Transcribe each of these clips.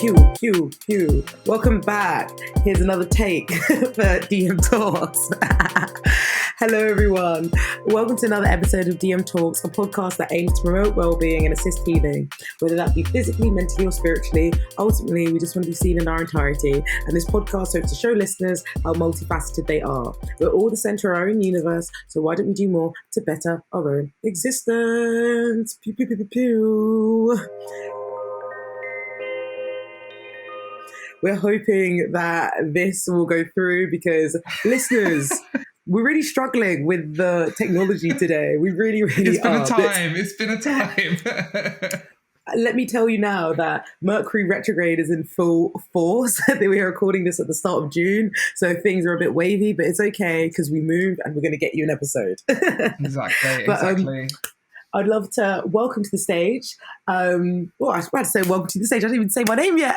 pew, pew, pew. Welcome back. Here's another take for DM Talks. Hello, everyone. Welcome to another episode of DM Talks, a podcast that aims to promote well-being and assist healing, whether that be physically, mentally, or spiritually. Ultimately, we just want to be seen in our entirety, and this podcast hopes to show listeners how multifaceted they are. We're all the center of our own universe, so why don't we do more to better our own existence? Pew, pew, pew, pew, pew. We're hoping that this will go through because listeners, we're really struggling with the technology today. We really are. It's been a time. Let me tell you now that Mercury retrograde is in full force. We are recording this at the start of June, so things are a bit wavy, but it's okay because we moved and we're going to get you an episode. Exactly. I'd love to welcome to the stage. I was about to say welcome to the stage. I didn't even say my name yet.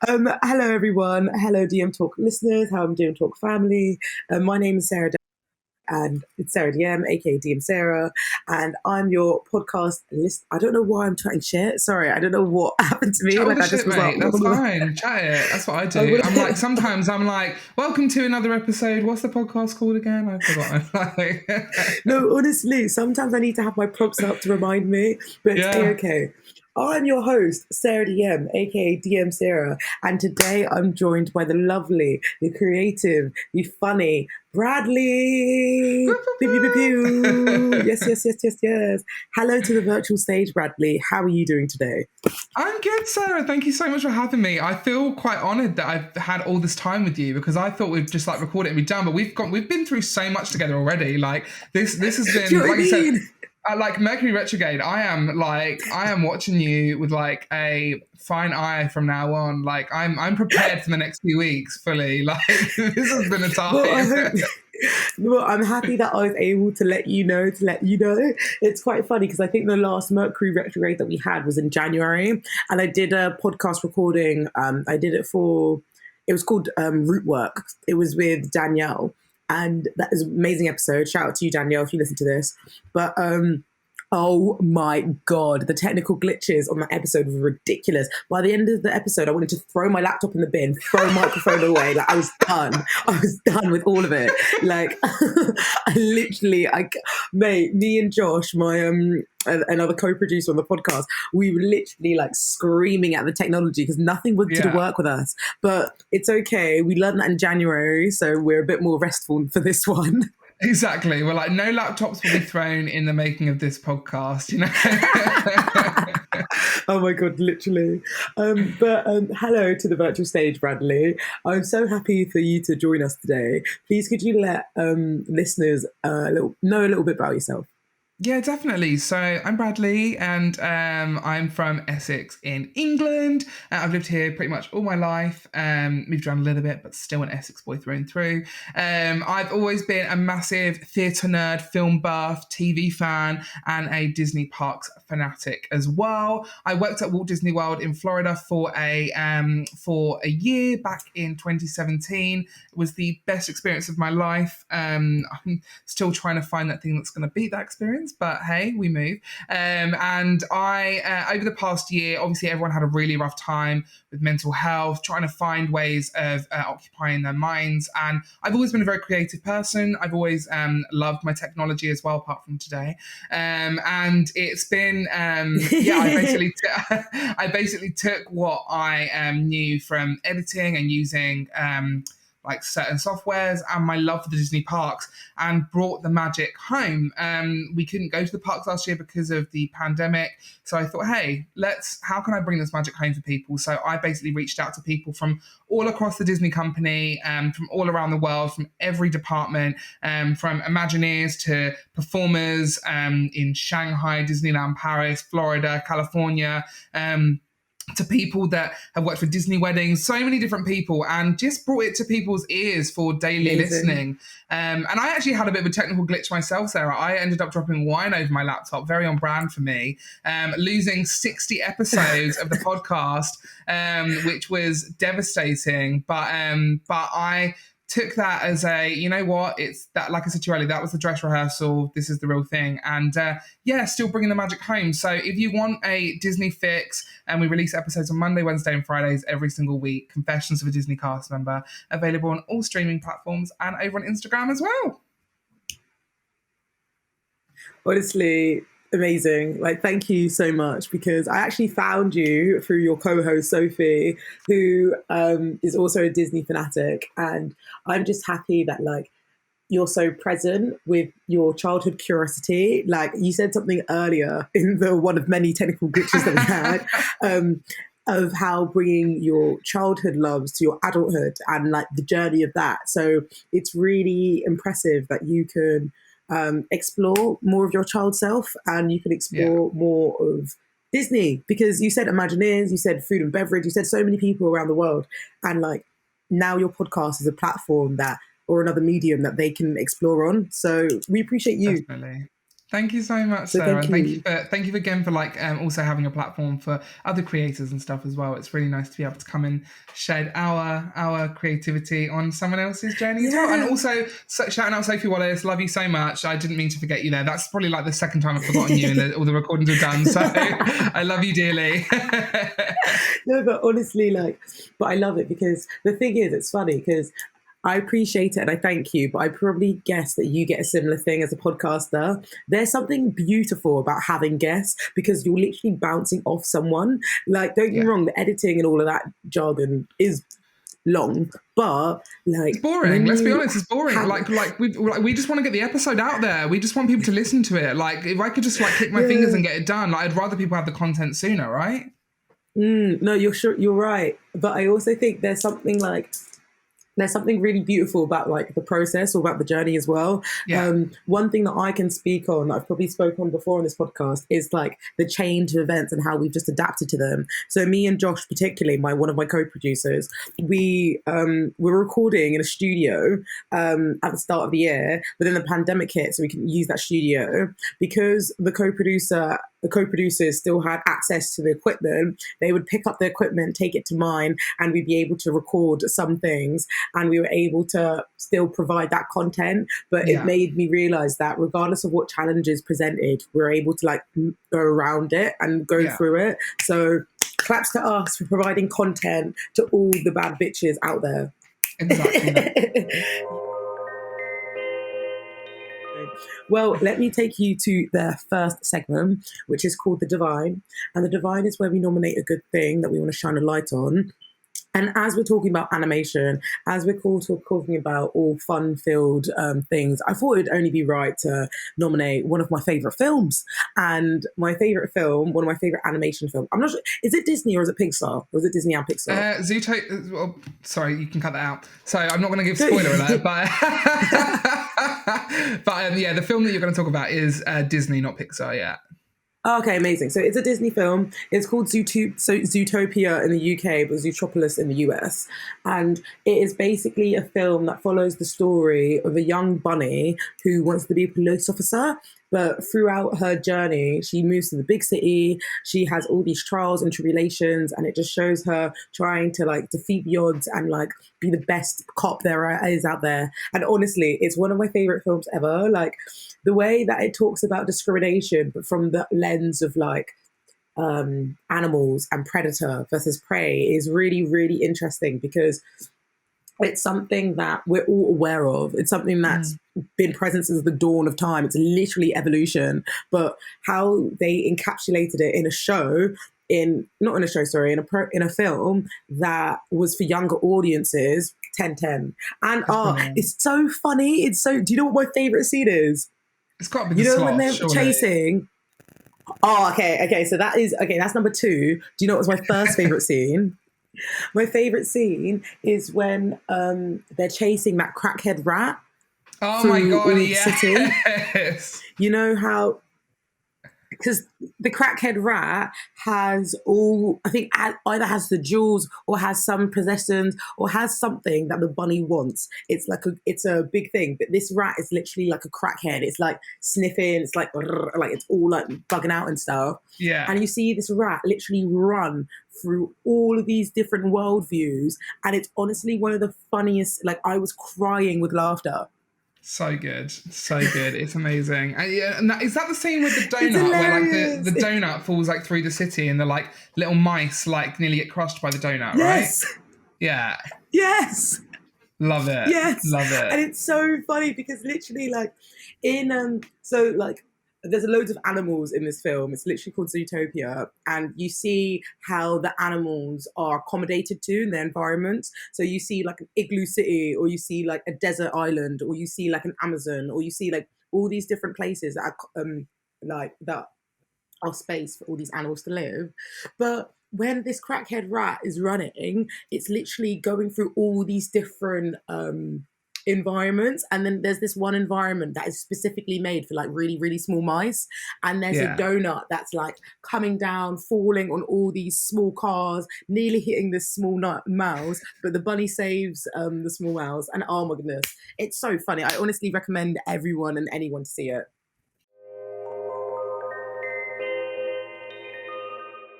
Hello, everyone. Hello, DM Talk listeners. How I'm DM Talk family. My name is Sarah, and it's Sarah DM, aka DM Sarah, and I'm your podcast list. I don't know why I'm chatting shit. Sorry, I don't know what happened to me. Chat I just was mate. That's fine. Chat it. That's what I do. Sometimes I'm like, welcome to another episode. What's the podcast called again? I've forgotten. No, honestly, sometimes I need to have my prompts up to remind me, but it's okay. I'm your host, Sarah DM, aka DM Sarah, and today I'm joined by the lovely, the creative, the funny Bradley. Pew, pew, pew. Yes. Hello to the virtual stage, Bradley. How are you doing today? I'm good, Sarah. Thank you so much for having me. I feel quite honoured that I've had all this time with you because I thought we'd just record it and be done, but we've been through so much together already. Like this has been you said. Like Mercury retrograde, I am watching you with like a fine eye from now on. Like I'm prepared for the next few weeks fully. Like this has been a time. Well, I'm happy that I was able to let you know. It's quite funny because I think the last Mercury retrograde that we had was in January, and I did a podcast recording. I did it it was called Root Work. It was with Danielle. And that is an amazing episode. Shout out to you, Danielle, if you listen to this. But oh my God, the technical glitches on that episode were ridiculous. By the end of the episode, I wanted to throw my laptop in the bin, throw the microphone away. Like I was done with all of it. Like mate, me and Josh, my another co-producer on the podcast, we were literally like screaming at the technology because nothing wanted to work with us. But it's okay. We learned that in January, so we're a bit more restful for this one. Exactly. We're like, no laptops will be thrown in the making of this podcast, you know? Oh my God, literally. But hello to the virtual stage, Bradley. I'm so happy for you to join us today. Please, could you let listeners know a little bit about yourself? Yeah, definitely. So I'm Bradley and I'm from Essex in England. I've lived here pretty much all my life, moved around a little bit, but still an Essex boy through and through. I've always been a massive theatre nerd, film buff, TV fan, and a Disney parks fanatic as well. I worked at Walt Disney World in Florida for a year back in 2017. It was the best experience of my life. I'm still trying to find that thing that's going to beat that experience. But hey, we move. And I, over the past year, obviously everyone had a really rough time with mental health, trying to find ways of occupying their minds. And I've always been a very creative person. I've always loved my technology as well, apart from today. And it's been, I basically took what I knew from editing and using like certain softwares and my love for the Disney parks and brought the magic home. We couldn't go to the parks last year because of the pandemic. So I thought, hey, how can I bring this magic home for people? So I basically reached out to people from all across the Disney company, from all around the world, from every department, from Imagineers to performers in Shanghai, Disneyland, Paris, Florida, California, to people that have worked for Disney weddings, so many different people, and just brought it to people's ears for daily listening. And I actually had a bit of a technical glitch myself, Sarah. I ended up dropping wine over my laptop, very on brand for me, losing 60 episodes of the podcast, which was devastating. But I took that as a, you know what, it's that, like I said to you earlier, that was the dress rehearsal. This is the real thing. And still bringing the magic home. So if you want a Disney fix, and we release episodes on Monday, Wednesday, and Fridays every single week, Confessions of a Disney Cast Member, available on all streaming platforms and over on Instagram as well. Honestly, amazing. Like, thank you so much, because I actually found you through your co-host Sophie, who is also a Disney fanatic, and I'm just happy that like you're so present with your childhood curiosity. Like you said something earlier in the one of many technical glitches that we had, of how bringing your childhood loves to your adulthood and like the journey of that. So it's really impressive that you can explore more of your child self, and you can explore more of Disney, because you said Imagineers, you said food and beverage, you said so many people around the world, and like now your podcast is a platform that, or another medium that they can explore on. So we appreciate you. Definitely. Thank you so much, Sarah. And thank you again for like also having a platform for other creators and stuff as well. It's really nice to be able to come and shed our creativity on someone else's journey as well. And also shouting out Sophie Wallace, love you so much. I didn't mean to forget you there. That's probably like the second time I've forgotten you and all the recordings we've done. So I love you dearly. No, but honestly, but I love it, because the thing is, it's funny because I appreciate it and I thank you, but I probably guess that you get a similar thing as a podcaster. There's something beautiful about having guests, because you're literally bouncing off someone. Like, don't get me wrong, the editing and all of that jargon is long, but like it's boring. Let's be honest, it's boring. We just want to get the episode out there. We just want people to listen to it. Like, if I could just like click my fingers and get it done, like, I'd rather people have the content sooner, right? No, you're right. But I also think there's something really beautiful about like the process, or about the journey as well. One thing that I can speak on, that I've probably spoken on before on this podcast, is like the change of events and how we've just adapted to them. So me and Josh, particularly one of my co-producers, we were recording in a studio at the start of the year, but then the pandemic hit, so we couldn't use that studio. Because the co-producers still had access to the equipment, they would pick up the equipment, take it to mine, and we'd be able to record some things, and we were able to still provide that content. But it made me realize that regardless of what challenges presented, we're able to like go around it and go through it. So claps to us for providing content to all the bad bitches out there. Exactly. Well, let me take you to the first segment, which is called The Divine. And The Divine is where we nominate a good thing that we want to shine a light on. And as we're talking about animation, as we're talking about all fun-filled things, I thought it'd only be right to nominate one of my favourite films. And my favourite film, one of my favourite animation films, I'm not sure, is it Disney or is it Pixar? Or is it Disney and Pixar? Sorry, you can cut that out. So I'm not going to give spoiler alert, but the film that you're going to talk about is Disney, not Pixar, Okay, amazing. So it's a Disney film. It's called Zootopia in the UK, but Zootropolis in the US. And it is basically a film that follows the story of a young bunny who wants to be a police officer. But throughout her journey, she moves to the big city. She has all these trials and tribulations, and it just shows her trying to like defeat the odds and like be the best cop there is out there. And honestly, it's one of my favorite films ever. Like the way that it talks about discrimination, but from the lens of like animals and predator versus prey, is really, really interesting, because it's something that we're all aware of. It's something that's been present since the dawn of time. It's literally evolution. But how they encapsulated it in a show, in a film that was for younger audiences, 10/10. And it's so funny. It's so. Do you know what my favorite scene is? It's got to be the sloth, when they're surely. chasing. Oh, okay. So that's number 2. Do you know what was my first favorite scene? My favorite scene is when they're chasing that crackhead rat. Oh my God, city. yes. You know how, because the crackhead rat has either has the jewels or has some possessions or has something that the bunny wants. It's a big thing, but this rat is literally like a crackhead. It's like sniffing, it's like it's all like bugging out and stuff. Yeah. And you see this rat literally run through all of these different worldviews. And it's honestly one of the funniest, like I was crying with laughter. So good. So good. It's amazing. And, yeah, and is that the scene with the It's donut where like hilarious. the donut falls like through the city and the like little mice like nearly get crushed by the donut, Yes. right? Yeah. Yes. Love it. Yes. Love it. And it's so funny because literally like in so like there's loads of animals in this film. It's literally called Zootopia, and you see how the animals are accommodated to in their environments. So you see like an igloo city, or you see like a desert island, or you see like an Amazon, or you see like all these different places that are like that are space for all these animals to live. But when this crackhead rat is running, it's literally going through all these different environments, and then there's this one environment that is specifically made for like really really small mice, and there's a donut that's like coming down, falling on all these small cars, nearly hitting this small mouse, but the bunny saves the small mouse, and oh my goodness, it's so funny. I honestly recommend everyone and anyone to see it.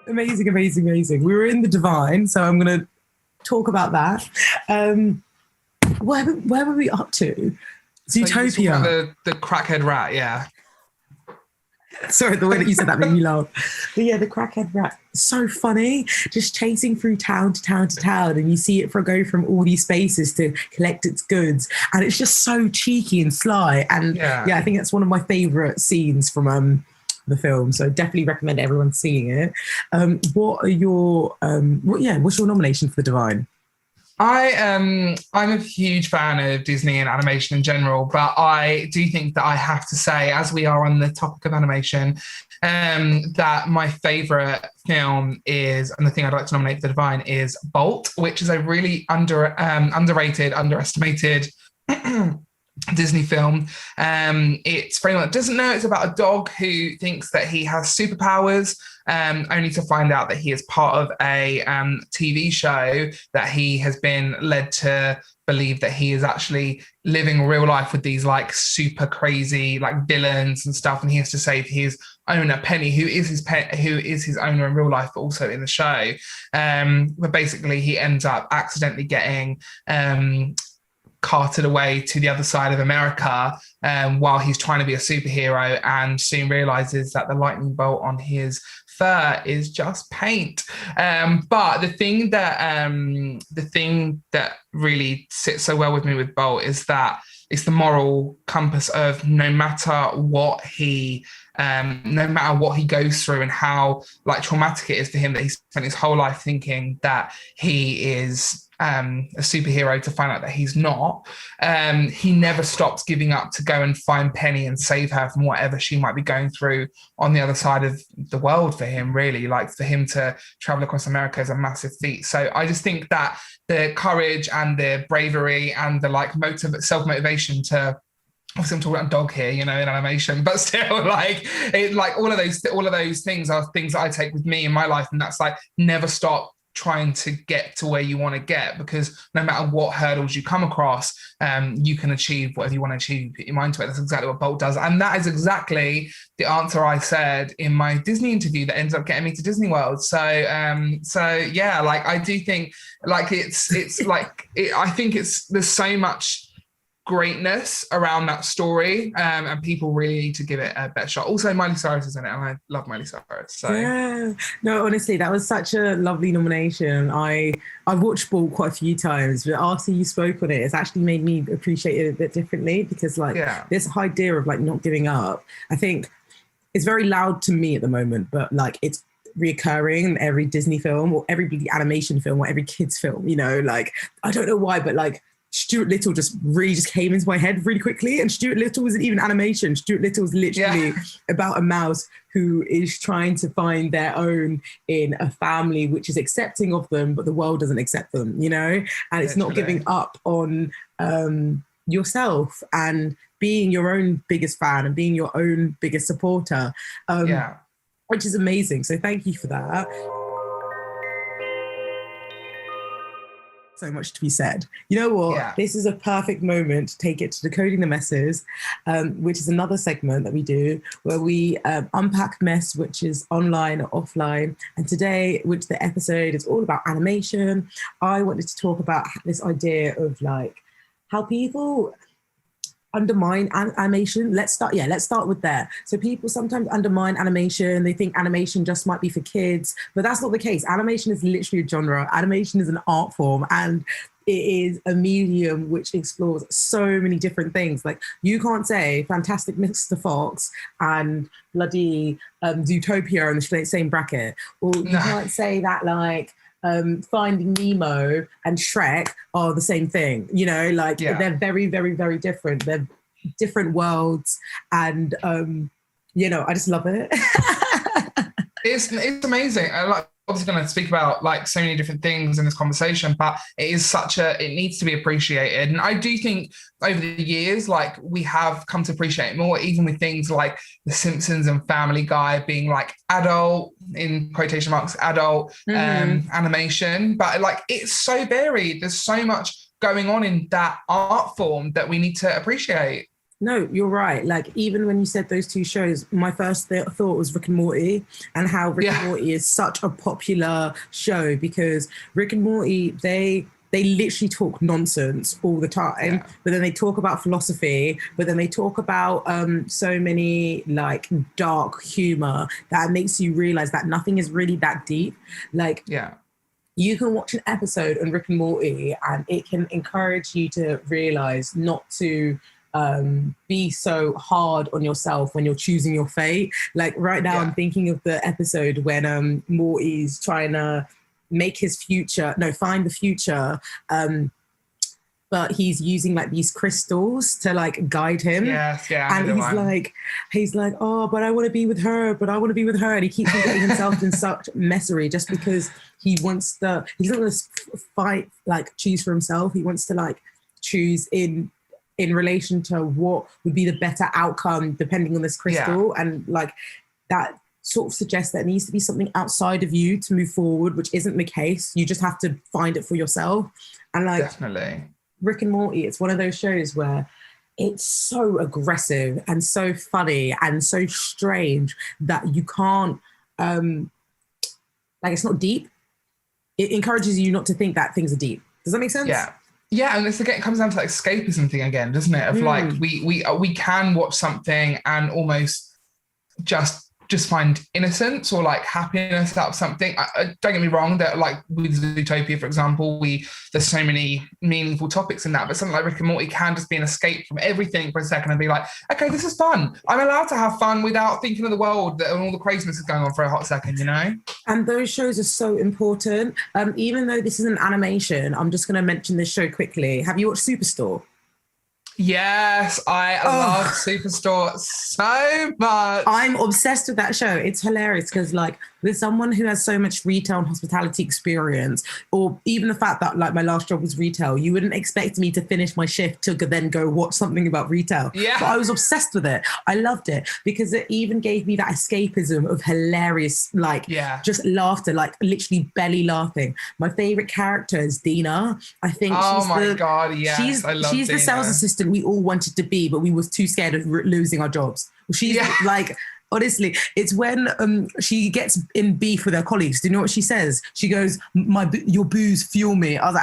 Amazing, amazing, amazing. We were in the Divine, so I'm going to talk about that. Where were we up to? Zootopia. So the crackhead rat, yeah. Sorry, the way that you said that made me laugh. But yeah, the crackhead rat, so funny. Just chasing through town to town to town, and you see it go from all these spaces to collect its goods, and it's just so cheeky and sly. And yeah I think that's one of my favourite scenes from the film. So definitely recommend everyone seeing it. What are your what's your nomination for the Divine? I'm a huge fan of Disney and animation in general, but I do think that I have to say, as we are on the topic of animation, that my favourite film is, and the thing I'd like to nominate for the Divine is Bolt, which is a really underrated, underestimated Disney film. It's for anyone that doesn't know, it's about a dog who thinks that he has superpowers, only to find out that he is part of a TV show that he has been led to believe that he is actually living real life with these like super crazy like villains and stuff, and he has to save his owner Penny, who is his owner in real life but also in the show. But basically he ends up accidentally getting carted away to the other side of America while he's trying to be a superhero, and soon realizes that the lightning bolt on his fur is just paint. But the thing that really sits so well with me with Bolt is that it's the moral compass of no matter what he goes through and how like traumatic it is for him that he spent his whole life thinking that he is a superhero, to find out that he's not. He never stops giving up to go and find Penny and save her from whatever she might be going through on the other side of the world. For him, really, like for him to travel across America is a massive feat. So I just think that the courage and the bravery and the like self-motivation to, obviously I'm talking about dog here, you know, in animation, but still like all of those things are things that I take with me in my life, and that's like never stop trying to get to where you want to get, because no matter what hurdles you come across, you can achieve whatever you want to achieve. Put your mind to it. That's exactly what Bolt does, and that is exactly the answer I said in my Disney interview that ends up getting me to Disney World. So yeah, like I do think like it's like I think there's so much greatness around that story, and people really need to give it a better shot. Also, Miley Cyrus is in it, and I love Miley Cyrus. So yeah, no, honestly, that was such a lovely nomination. I've watched Bolt quite a few times, but after you spoke on it, it's actually made me appreciate it a bit differently, because like this idea of like not giving up, I think it's very loud to me at the moment, but like it's reoccurring in every Disney film or every animation film or every kids film, you know, like I don't know why, but like Stuart Little just came into my head really quickly. And Stuart Little wasn't even animation. Stuart Little was literally about a mouse who is trying to find their own in a family which is accepting of them, but the world doesn't accept them, you know? And it's not giving up on yourself and being your own biggest fan and being your own biggest supporter, which is amazing. So thank you for that. So much to be said. You know what? Yeah. This is a perfect moment to take it to Decoding the Messes, which is another segment that we do where we unpack mess, which is online or offline. And today, which the episode is all about animation, I wanted to talk about this idea of like how people undermine animation. Let's start with that. So people sometimes undermine animation. They think animation just might be for kids, but that's not the case. Animation is literally a genre. Animation is an art form, and it is a medium which explores so many different things. Like, you can't say Fantastic Mr. Fox and bloody Zootopia in the same bracket, or you can't say that like Finding Nemo and Shrek are the same thing. You know, like they're very, very, very different. They're different worlds, and you know, I just love it. It's amazing. I like obviously going to speak about like so many different things in this conversation, but it needs to be appreciated. And I do think over the years, like, we have come to appreciate it more, even with things like The Simpsons and Family Guy being like adult, in quotation marks, adult animation. But like, it's so varied. There's so much going on in that art form that we need to appreciate. No, you're right. Like, even when you said those two shows, my first thought was Rick and Morty, and how Rick and Morty is such a popular show because Rick and Morty, they literally talk nonsense all the time, but then they talk about philosophy, but then they talk about so many like dark humor that makes you realize that nothing is really that deep. Like, you can watch an episode on Rick and Morty and it can encourage you to realize not to be so hard on yourself when you're choosing your fate. Like, right now I'm thinking of the episode when Morty's trying to make his find the future, but he's using like these crystals to like guide him. And he's like, oh, but I want to be with her, and he keeps on getting himself in such messery just because he's not going to choose for himself. He wants to like choose in relation to what would be the better outcome depending on this crystal. And like, that sort of suggests that it needs to be something outside of you to move forward, which isn't the case. You just have to find it for yourself. And like, definitely, Rick and Morty, it's one of those shows where it's so aggressive and so funny and so strange that you can't, it's not deep. It encourages you not to think that things are deep. Does that make sense? Yeah, and it comes down to like escapism thing again, doesn't it? Of like, we can watch something and almost just find innocence or like happiness out of something. Don't get me wrong, that like with Zootopia, for example, there's so many meaningful topics in that, but something like Rick and Morty can just be an escape from everything for a second and be like, okay, this is fun. I'm allowed to have fun without thinking of the world and all the craziness is going on for a hot second, you know? And those shows are so important. Even though this is an animation, I'm just going to mention this show quickly. Have you watched Superstore? Yes, I love Superstore so much. I'm obsessed with that show. It's hilarious because, like, with someone who has so much retail and hospitality experience, or even the fact that, like, my last job was retail, you wouldn't expect me to finish my shift to then go watch something about retail. Yeah. But I was obsessed with it. I loved it because it even gave me that escapism of hilarious, like, just laughter, like, literally belly laughing. My favorite character is Dina. I think she's the sales assistant we all wanted to be, but we was too scared of losing our jobs. She's like, honestly, it's when she gets in beef with her colleagues. Do you know what she says? She goes, your booze fuel me. I was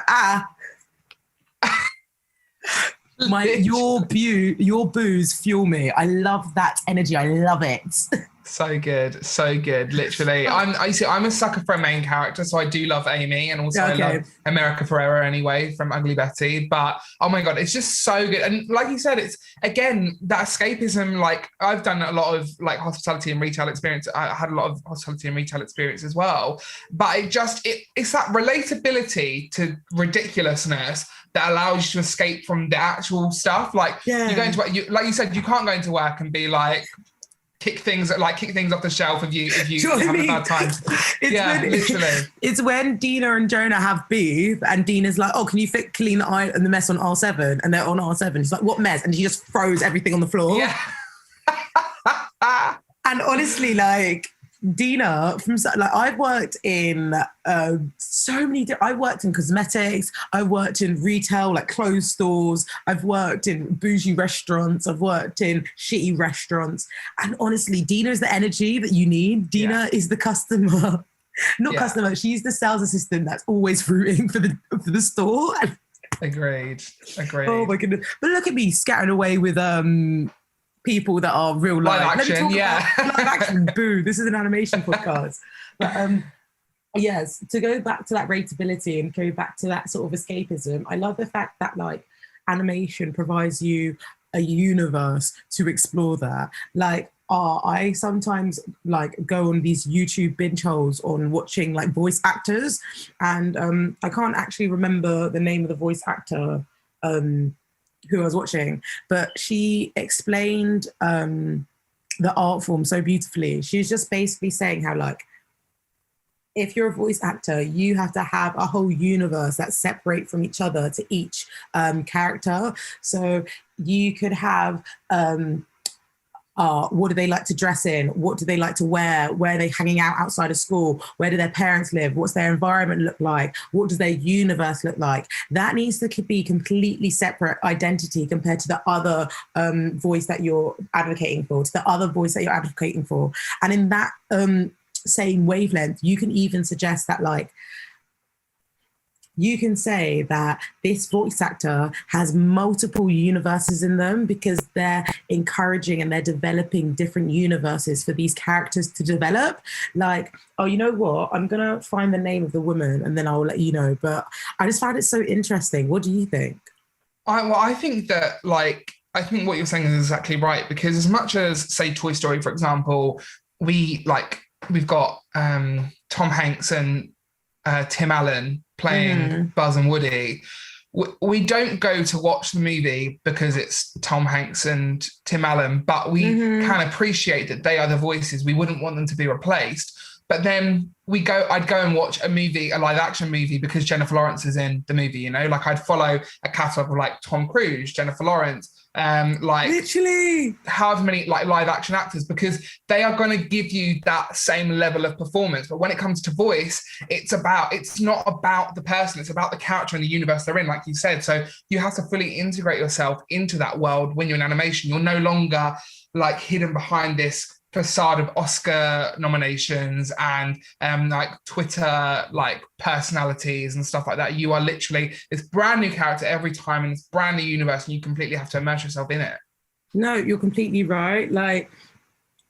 like, your booze fuel me. I love that energy. I love it. So good, literally. I'm a sucker for a main character, so I do love Amy, and also I love America Ferrera anyway from Ugly Betty. But oh my god, it's just so good. And like you said, it's again that escapism. Like, I've done a lot of like hospitality and retail experience. I had a lot of hospitality and retail experience as well. But it's that relatability to ridiculousness that allows you to escape from the actual stuff. Like, you go into like you said, you can't go into work and be like, kick things off the shelf if you have a bad time. Literally. It's when Dina and Jonah have beef and Dina's like, oh, can you clean the mess on R7? And they're on R7. She's like, what mess? And she just throws everything on the floor. Yeah. And honestly, like, Dina from like I've worked in so many. I've worked in cosmetics. I've worked in retail, like clothes stores. I've worked in bougie restaurants. I've worked in shitty restaurants. And honestly, Dina is the energy that you need. Dina is the customer, not customer. She's the sales assistant that's always rooting for the store. Agreed. Oh my goodness! But look at me scattering away with people that are real life. Live action, live action. Boo! This is an animation podcast. But yes, to go back to that rateability and go back to that sort of escapism, I love the fact that like animation provides you a universe to explore that. Like, I sometimes like go on these YouTube binge holes on watching like voice actors, and I can't actually remember the name of the voice actor who I was watching, but she explained the art form so beautifully. She was just basically saying how like, if you're a voice actor, you have to have a whole universe that's separate from each other to each character. So you could have what do they like to dress in? What do they like to wear? Where are they hanging out outside of school? Where do their parents live? What's their environment look like? What does their universe look like? That needs to be completely separate identity compared to the other voice that you're advocating for, to the other voice that you're advocating for. And in that same wavelength, you can even suggest that like, you can say that this voice actor has multiple universes in them because they're encouraging and they're developing different universes for these characters to develop. Like, oh, you know what? I'm going to find the name of the woman and then I'll let you know. But I just found it so interesting. What do you think? I think that, like, I think what you're saying is exactly right, because as much as, say, Toy Story, for example, we've got Tom Hanks and Tim Allen playing Buzz and Woody. We don't go to watch the movie because it's Tom Hanks and Tim Allen, but we can appreciate that they are the voices. We wouldn't want them to be replaced. But then I'd go and watch a live action movie because Jennifer Lawrence is in the movie, you know, like I'd follow a catalogue of like Tom Cruise, Jennifer Lawrence, like literally however many like live action actors, because they are going to give you that same level of performance. But when it comes to voice, it's not about the person, it's about the character and the universe they're in, like you said. So you have to fully integrate yourself into that world. When you're in animation, you're no longer like hidden behind this facade of Oscar nominations and like Twitter like personalities and stuff like that. You are literally this brand new character every time in this brand new universe, and you completely have to immerse yourself in it. No, you're completely right. Like,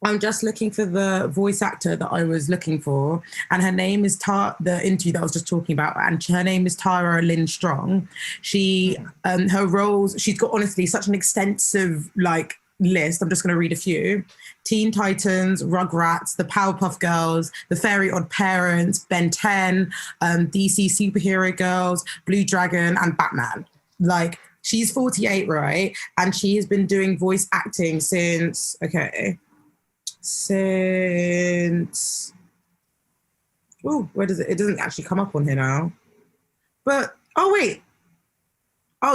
I'm just looking for the voice actor that I was looking for, and her name is the interview that I was just talking about, and her name is Tara Lynn Strong. She her roles, she's got honestly such an extensive like list. I'm just going to read a few: Teen Titans, Rugrats, the Powerpuff Girls, The Fairy Odd Parents, Ben 10, DC Superhero Girls, Blue Dragon, and Batman. Like, she's 48, right? And she has been doing voice acting since where does it doesn't actually come up on here now. But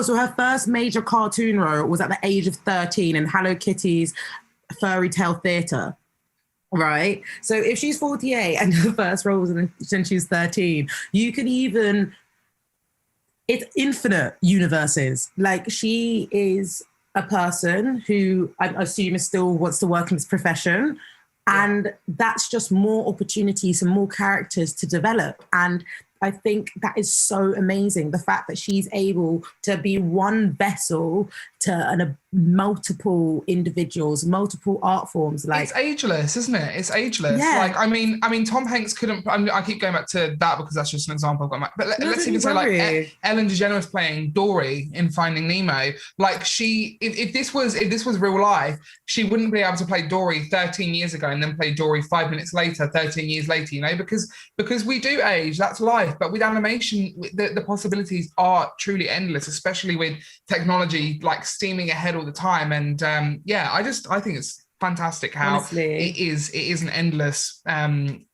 so her first major cartoon role was at the age of 13 in Hello Kitty's Fairy Tale Theatre, right? So if she's 48 and her first role was since she was 13, you can even, it's infinite universes. Like, she is a person who I assume still wants to work in this profession. And that's just more opportunities and more characters to develop. And I think that is so amazing. The fact that she's able to be one vessel to multiple individuals, multiple art forms. Like, it's ageless, isn't it? It's ageless. Yeah. Like, I mean, Tom Hanks couldn't. I keep going back to that because that's just an example I've got. But let's even say like Ellen DeGeneres playing Dory in Finding Nemo. Like, if this was real life, she wouldn't be able to play Dory 13 years ago and then play Dory 5 minutes later, 13 years later. You know, because we do age. That's life. But with animation, the possibilities are truly endless, especially with technology like steaming ahead all the time. And I think it's fantastic how honestly, it is an endless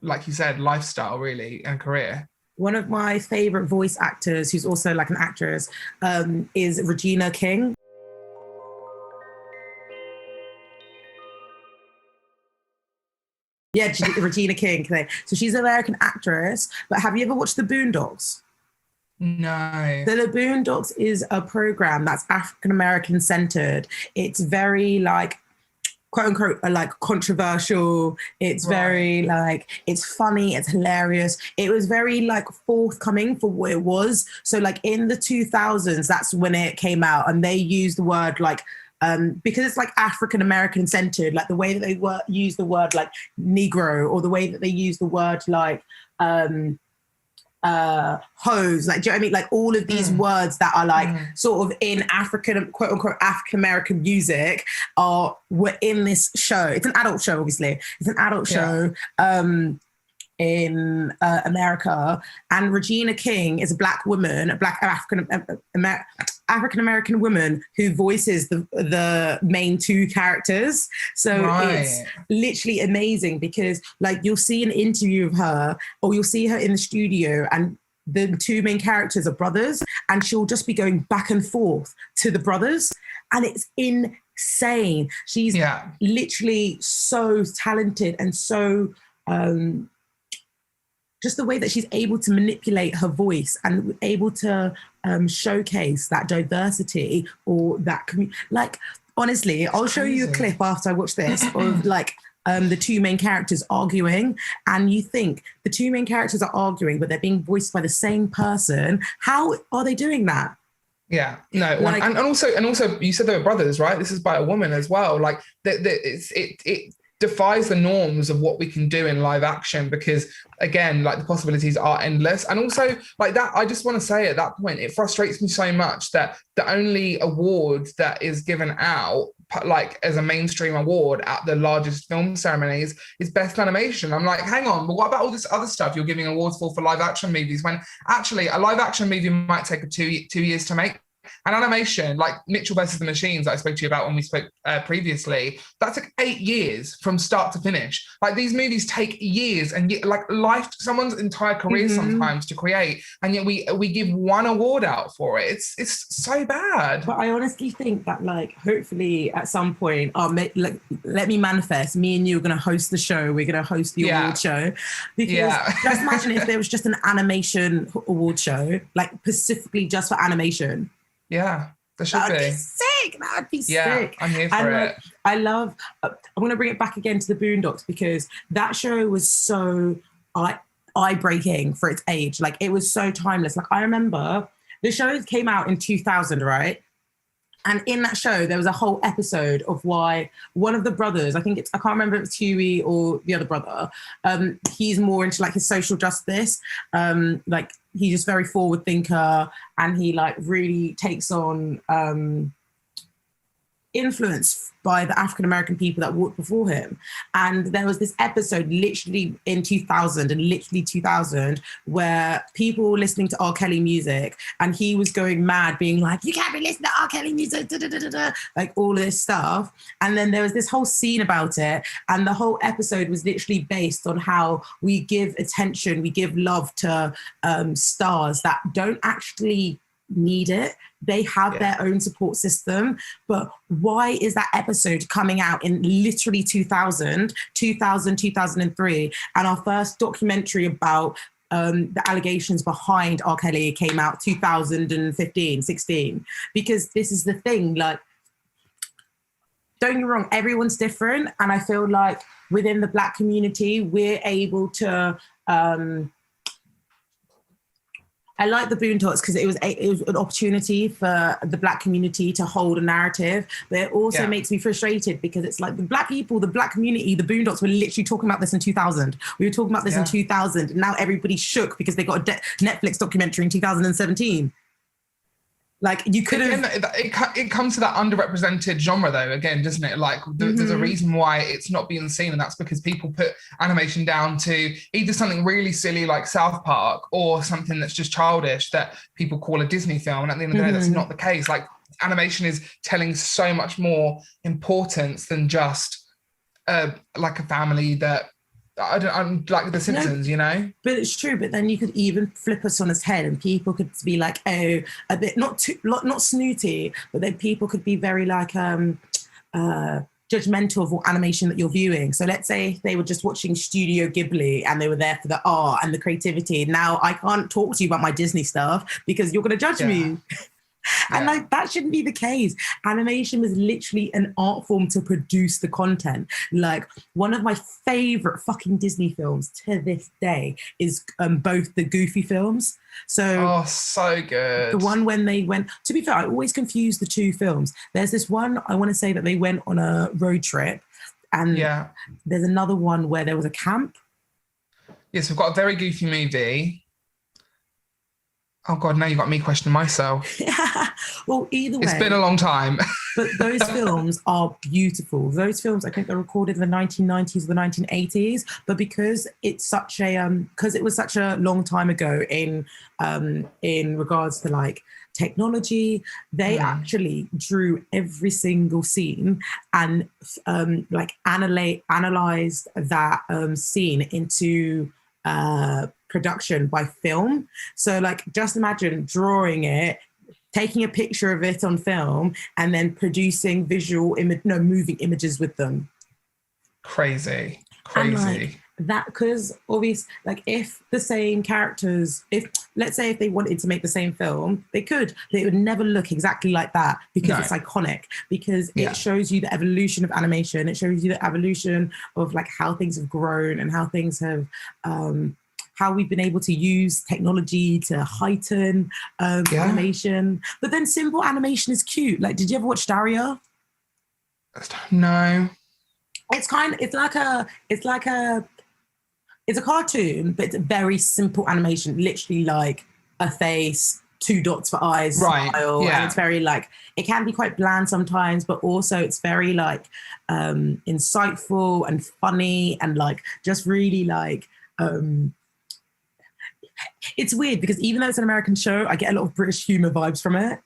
like you said, lifestyle really, and career. One of my favorite voice actors who's also like an actress is Regina King. Yeah, Regina King. So she's an American actress. But have you ever watched The Boondocks? No. So The Boondocks is a program that's African American centered. It's very like quote unquote like controversial. It's very like, it's funny, it's hilarious. It was very like forthcoming for what it was. So like in the 2000s, that's when it came out, and they used the word like because it's like African American centered, like the way that they use the word like Negro, or the way that they use the word like hose, like, do you know what I mean? Like all of these words that are like sort of in African, quote unquote, African American music were in this show. It's an adult show, obviously. It's an adult show in America. And Regina King is a black woman, a black African American woman who voices the main two characters. So it's literally amazing, because like you'll see an interview of her, or you'll see her in the studio, and the two main characters are brothers, and she'll just be going back and forth to the brothers, and it's insane. She's literally so talented, and so just the way that she's able to manipulate her voice and able to showcase that diversity, or that like, honestly, I'll show you a clip after I watch this of like the two main characters arguing, and you think the two main characters are arguing, but they're being voiced by the same person. How are they doing that? Yeah, no, like, and also you said they were brothers, right? This is by a woman as well. Like it defies the norms of what we can do in live action, because again, like the possibilities are endless. And also like that, I just want to say at that point, it frustrates me so much that the only award that is given out like as a mainstream award at the largest film ceremonies is best animation. I'm like, hang on, but what about all this other stuff you're giving awards for live action movies, when actually a live action movie might take 2 years to make? And animation, like Mitchell versus the Machines that I spoke to you about when we spoke previously, that took 8 years from start to finish. Like these movies take years, and like someone's entire career sometimes to create, and yet we give one award out for it. It's so bad. But I honestly think that like hopefully at some point, let me manifest. Me and you are going to host the show. We're going to host the award show, because just imagine if there was just an animation award show, like specifically just for animation. Yeah, there should be. Sick. That would be yeah, sick. I'm here for it. I love. I'm going to bring it back again to the Boondocks, because that show was so eye-breaking for its age. Like it was so timeless. Like I remember the show came out in 2000, right? And in that show, there was a whole episode of why one of the brothers, I can't remember if it's Huey or the other brother, he's more into like his social justice. Like he's just very forward thinker, and he like really takes on influence by the African-American people that walked before him. And there was this episode literally in 2000 where people were listening to R. Kelly music, and he was going mad being like, you can't be listening to R. Kelly music, da, da, da, da, da, like all this stuff. And then there was this whole scene about it, and the whole episode was literally based on how we give attention, we give love to stars that don't actually need it. They have their own support system. But why is that episode coming out in literally 2003? And our first documentary about the allegations behind R. Kelly came out 2015, 16. Because this is the thing, like, don't get me wrong, everyone's different. And I feel like within the Black community, we're able to I like the Boondocks because it was an opportunity for the Black community to hold a narrative, but it also makes me frustrated because it's like the Black people, the Black community, the Boondocks were literally talking about this in 2000. We were talking about this in 2000. And now everybody's shook because they got a Netflix documentary in 2017. Like you could have. It comes to that underrepresented genre though, again, doesn't it? Like there's a reason why it's not being seen, and that's because people put animation down to either something really silly like South Park or something that's just childish that people call a Disney film. And at the end of the day, that's not the case. Like animation is telling so much more importance than just like a family that I'm like The Simpsons, you know? But it's true. But then you could even flip us on its head and people could be like, oh, a bit, not snooty, but then people could be very like, judgmental of what animation that you're viewing. So let's say they were just watching Studio Ghibli and they were there for the art and the creativity. Now I can't talk to you about my Disney stuff because you're going to judge me. And like that shouldn't be the case. Animation was literally an art form to produce the content. Like one of my favorite fucking Disney films to this day is both the Goofy films. So so good. The one when they went, to be fair, I always confuse the two films. There's this one, I want to say that they went on a road trip, and there's another one where there was a camp. Yes, we've got a very Goofy movie. Oh God, now you got me questioning myself. Well, either way. It's been a long time. But those films are beautiful. Those films, I think they're recorded in the 1990s or the 1980s. But because it's such a, because it was such a long time ago in regards to like technology, they actually drew every single scene and like analyzed that scene into production by film. So like just imagine drawing it, taking a picture of it on film, and then producing moving images with them. Crazy. And like, that, because obviously, like if the same characters, if let's say if they wanted to make the same film, they could. They would never look exactly like that because it's iconic, because it shows you the evolution of animation. It shows you the evolution of like how things have grown and how things have how we've been able to use technology to heighten animation. But then simple animation is cute. Like, did you ever watch Daria? No. It's a cartoon, but it's a very simple animation, literally like a face, 2 dots for eyes, smile. And it's very like, it can be quite bland sometimes, but also it's very like insightful and funny and like just really like, it's weird because even though it's an American show, I get a lot of British humor vibes from it.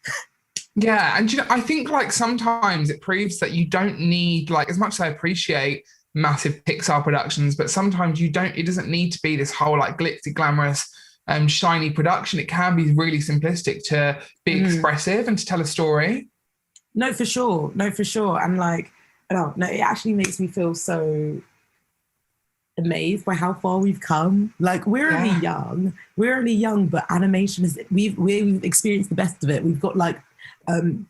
Yeah, and you know, I think like sometimes it proves that you don't need, like, as much as I appreciate massive Pixar productions, but sometimes it doesn't need to be this whole like glitzy, glamorous, shiny production. It can be really simplistic to be expressive and to tell a story. No, for sure. And like, it actually makes me feel so amazed by how far we've come. Like we're only young, but animation is we've experienced the best of it. We've got like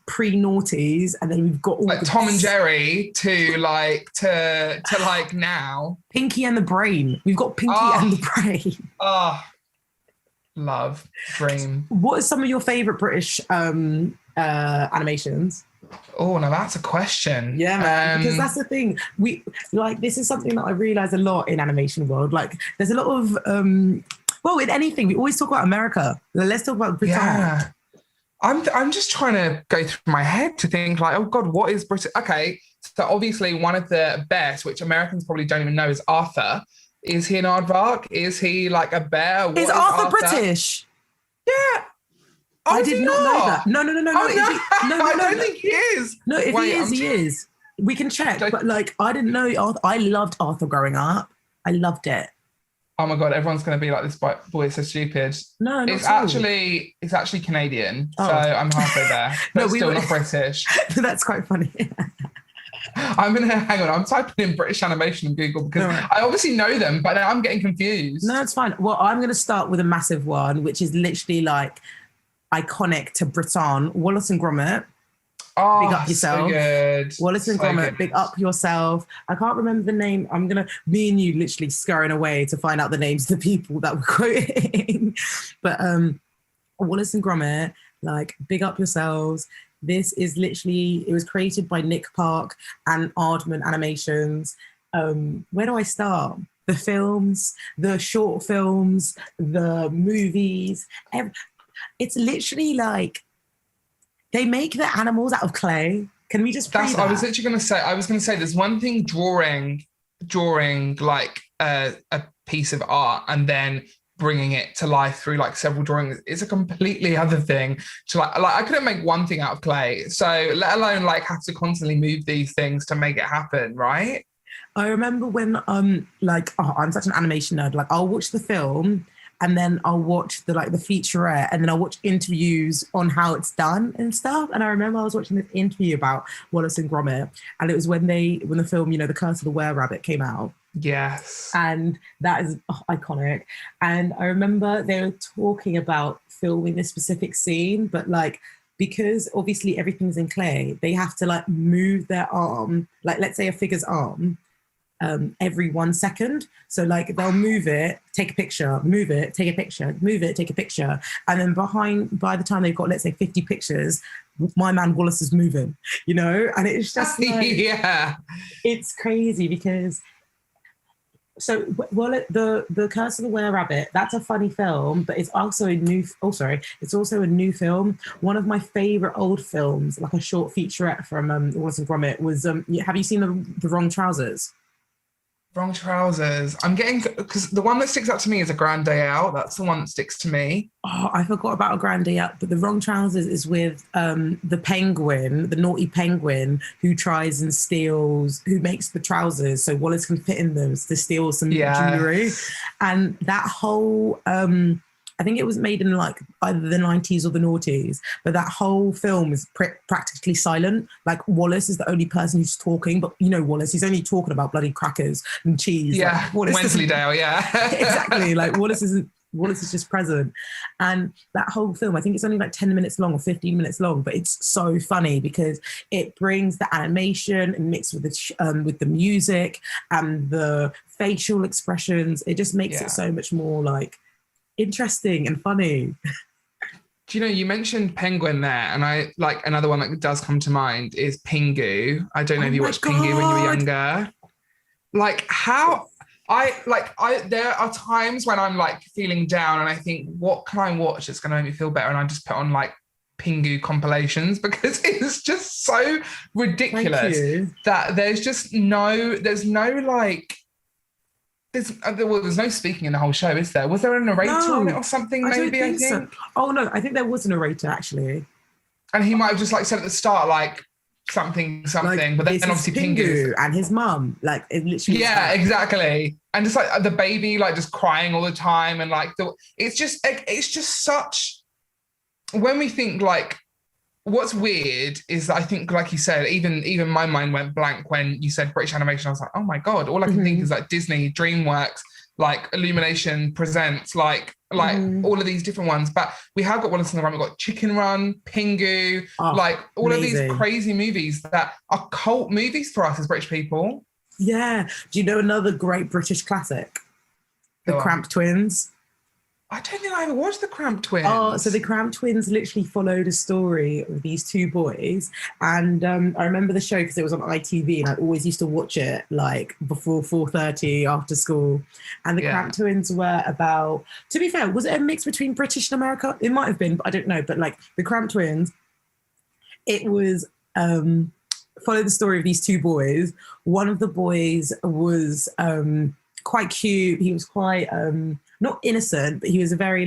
pre-noughties, and then we've got all like Tom and Jerry to now. Pinky and the Brain. We've got Pinky and the Brain. Love, dream. What are some of your favorite British animations? Oh, now that's a question. Yeah, man, because that's the thing. This is something that I realize a lot in animation world. Like, there's a lot of in anything we always talk about America. Let's talk about Britain. Yeah, I'm just trying to go through my head to think like, oh God, what is British? Okay, so obviously one of the best, which Americans probably don't even know, is Arthur. Is he an aardvark? Is he like a bear? Is Arthur British? Yeah. I did not know that. No. I don't think he is. No, if he is. We can check. But like, I didn't know Arthur. I loved Arthur growing up. I loved it. Oh my God, everyone's going to be like, this boy is so stupid. No, it's actually Canadian. So I'm halfway there. But still not British. That's quite funny. I'm typing in British animation in Google because I obviously know them, but now I'm getting confused. No, it's fine. Well, I'm going to start with a massive one, which is literally like iconic to Britain. Wallace and Gromit. Oh, big up yourself. So good. Wallace and Gromit, big up yourself. I can't remember the name. Me and you literally scurrying away to find out the names of the people that we're quoting. But Wallace and Gromit, like, big up yourselves. This is literally, it was created by Nick Park and Aardman Animations. Where do I start? The films, the short films, the movies. It's literally like, they make the animals out of clay. Can we just I was literally going to say, there's one thing drawing like a piece of art and then bringing it to life through like several drawings is a completely other thing. To like I couldn't make one thing out of clay, so let alone like have to constantly move these things to make it happen, right? I remember when I'm such an animation nerd. Like, I'll watch the film and then I'll watch the featurette, and then I'll watch interviews on how it's done and stuff. And I remember I was watching this interview about Wallace and Gromit, and it was when the film, The Curse of the Were-Rabbit came out. Yes. And that is iconic. And I remember they were talking about filming this specific scene, but because obviously everything's in clay, they have to move their arm, let's say a figure's arm, every 1 second. So they'll move it, take a picture, move it, take a picture, move it, take a picture. And then by the time they've got, let's say 50 pictures, my man Wallace is moving, and it's just yeah, it's crazy because the Curse of the Were-Rabbit, that's a funny film, but it's also it's also a new film. One of my favorite old films, like a short featurette from Wallace and Gromit, was have you seen the Wrong Trousers? Wrong Trousers. I'm getting, because the one that sticks out to me is A Grand Day Out. That's the one that sticks to me. Oh, I forgot about A Grand Day Out, but the Wrong Trousers is with the penguin, the naughty penguin, who tries and steals, who makes the trousers so Wallace can fit in them to steal some jewelry. And that whole I think it was made in either the 90s or the noughties, but that whole film is practically silent. Wallace is the only person who's talking, but Wallace, he's only talking about bloody crackers and cheese. Yeah, Wensleydale, yeah. Exactly, Wallace is just present. And that whole film, I think it's only 10 minutes long or 15 minutes long, but it's so funny because it brings the animation and mixed with the music and the facial expressions. It just makes it so much more interesting and funny. Do you mentioned penguin there, and I another one that does come to mind is Pingu. I don't know if you watched Pingu when you were younger. There are times when I'm feeling down and I think, what can I watch that's going to make me feel better? And I just put on Pingu compilations because it's just so ridiculous that there's no speaking in the whole show, is there? Was there a narrator on it or something? I think. So. Oh no, I think there was a narrator actually. And he might have just said at the start something, but then obviously Pingu and his mum, it literally. Yeah, exactly. And just the baby just crying all the time, and it's just such. When we think what's weird is that I think, like you said, even my mind went blank when you said British animation. I was like, oh my God, all I can think is Disney, DreamWorks, Illumination Presents, all of these different ones. But we have got Wallace and Gromit, we've got Chicken Run, Pingu, all of these crazy movies that are cult movies for us as British people. Yeah. Do you know another great British classic? The Cramp Twins. I don't think I ever watched the Cramp Twins. Oh, so the Cramp Twins literally followed a story of these two boys. And I remember the show because it was on ITV and I always used to watch it before 4:30 after school. And the Cramp Twins were about, to be fair, was it a mix between British and America? It might have been, but I don't know. But the Cramp Twins, it was follow the story of these two boys. One of the boys was quite cute. He was quite... not innocent, but he was a very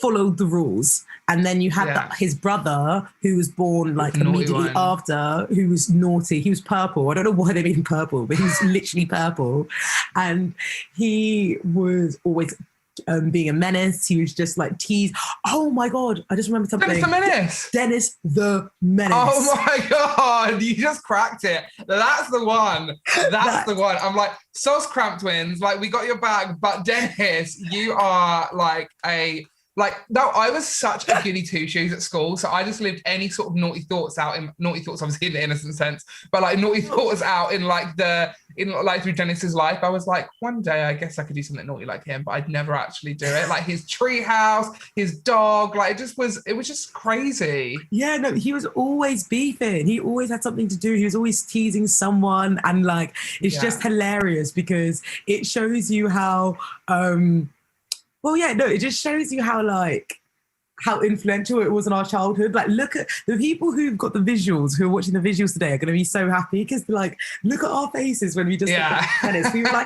followed the rules. And then you had his brother, who was born immediately after, who was naughty. He was purple. I don't know why they made him purple, but he was literally purple. And he was always being a menace. He was just teased. Oh my God, I just remembered something. Dennis the Menace. Dennis the Menace. Oh my God, you just cracked it. That's the one. That's the one. I'm Sauce Cramp Twins, we got your back, but Dennis, you are no, I was such a goody two-shoes at school, so I just lived any sort of naughty thoughts obviously in the innocent sense, but naughty thoughts out through Dennis's life. I was one day I guess I could do something naughty like him, but I'd never actually do it. His tree house, his dog, it was just crazy. Yeah, no, he was always beefing. He always had something to do. He was always teasing someone, and it's just hilarious because it shows you how it just shows you how influential it was in our childhood. Look at the people who've got the visuals, who are watching the visuals today are going to be so happy because look at our faces when we just look at Dennis. We were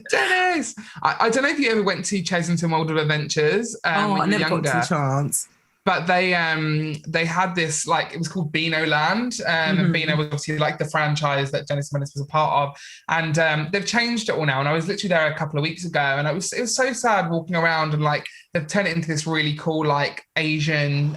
Dennis. I don't know if you ever went to Chesington World of Adventures when I you were never younger. got to the chance. but they had this, like, it was called Beano Land, and Beano was obviously like the franchise that Dennis Menace was a part of, and they've changed it all now. And I was literally there a couple of weeks ago, and it was so sad walking around, and like they've turned it into this really cool like Asian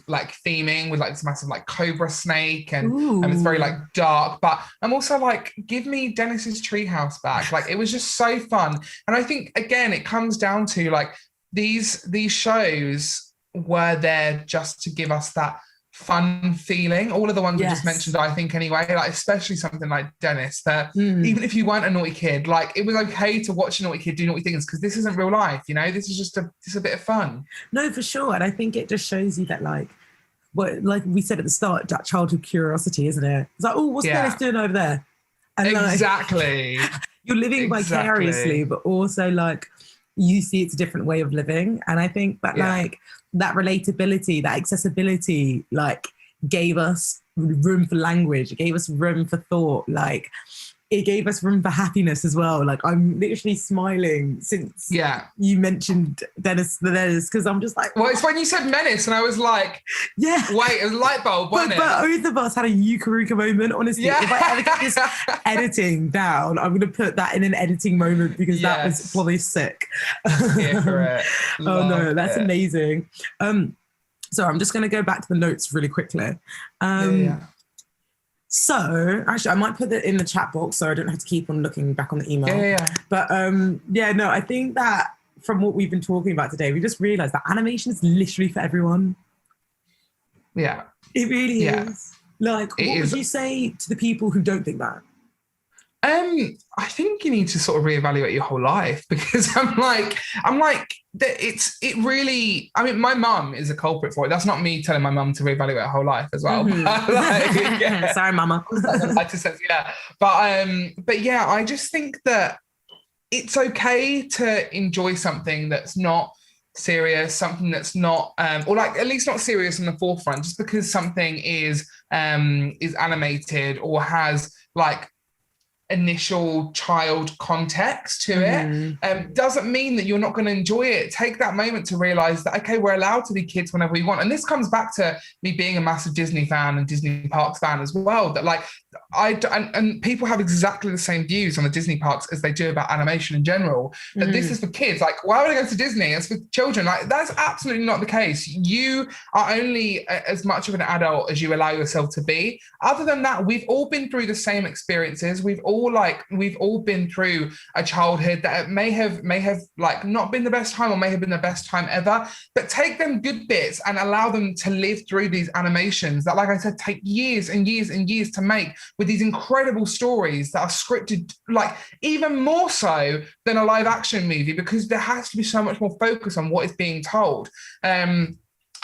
like theming with like this massive like cobra snake, and it's very like dark. But I'm also like, give me Dennis's treehouse back. Like, it was just so fun. And I think again it comes down to like these shows were there just to give us that fun feeling. All of the ones we just mentioned, I think anyway, like especially something like Dennis, that even if you weren't a naughty kid, like it was okay to watch a naughty kid do naughty things, because this isn't real life, you know, this is just a bit of fun. No, for sure. And I think it just shows you that like we said at the start, that childhood curiosity, isn't it? It's like, oh, what's Dennis doing over there? And exactly. Like, you're living vicariously, but also like you see it's a different way of living. And I think that like that relatability, that accessibility, like gave us room for language. It gave us room for thought. Like it gave us room for happiness as well. Like I'm literally smiling since you mentioned Dennis the Menace, because I'm just like, well, it's when you said Menace and I was like, wait, a light bulb, wasn't it? But both of us had a Eukaruka moment, honestly. If I ever get this editing down, I'm going to put that in an editing moment, because that was probably sick. Here for it. Oh no, that's amazing. So I'm just going to go back to the notes really quickly. So actually, I might put it in the chat box so I don't have to keep on looking back on the email. But I think that from what we've been talking about today, we just realized that animation is literally for everyone. Yeah. It really is. Like, what would you say to the people who don't think that? I think you need to sort of reevaluate your whole life, because I'm like it really, I mean, my mum is a culprit for it. That's not me telling my mum to reevaluate her whole life as well. But, sorry, mama. But yeah, I just think that it's okay to enjoy something that's not serious, something that's not or like at least not serious in the forefront. Just because something is animated or has like initial child context to it doesn't mean that you're not going to enjoy it. Take that moment to realize that, okay, we're allowed to be kids whenever we want. And this comes back to me being a massive Disney fan and Disney Parks fan as well, that like and people have exactly the same views on the Disney parks as they do about animation in general, that this is for kids. Like, why would I go to Disney? It's for children. Like, that's absolutely not the case. You are only as much of an adult as you allow yourself to be. Other than that, we've all been through the same experiences. We've all been through a childhood that may have like not been the best time, or may have been the best time ever. But take them good bits and allow them to live through these animations that, like I said, take years and years and years to make, with these incredible stories that are scripted, like even more so than a live action movie, because there has to be so much more focus on what is being told.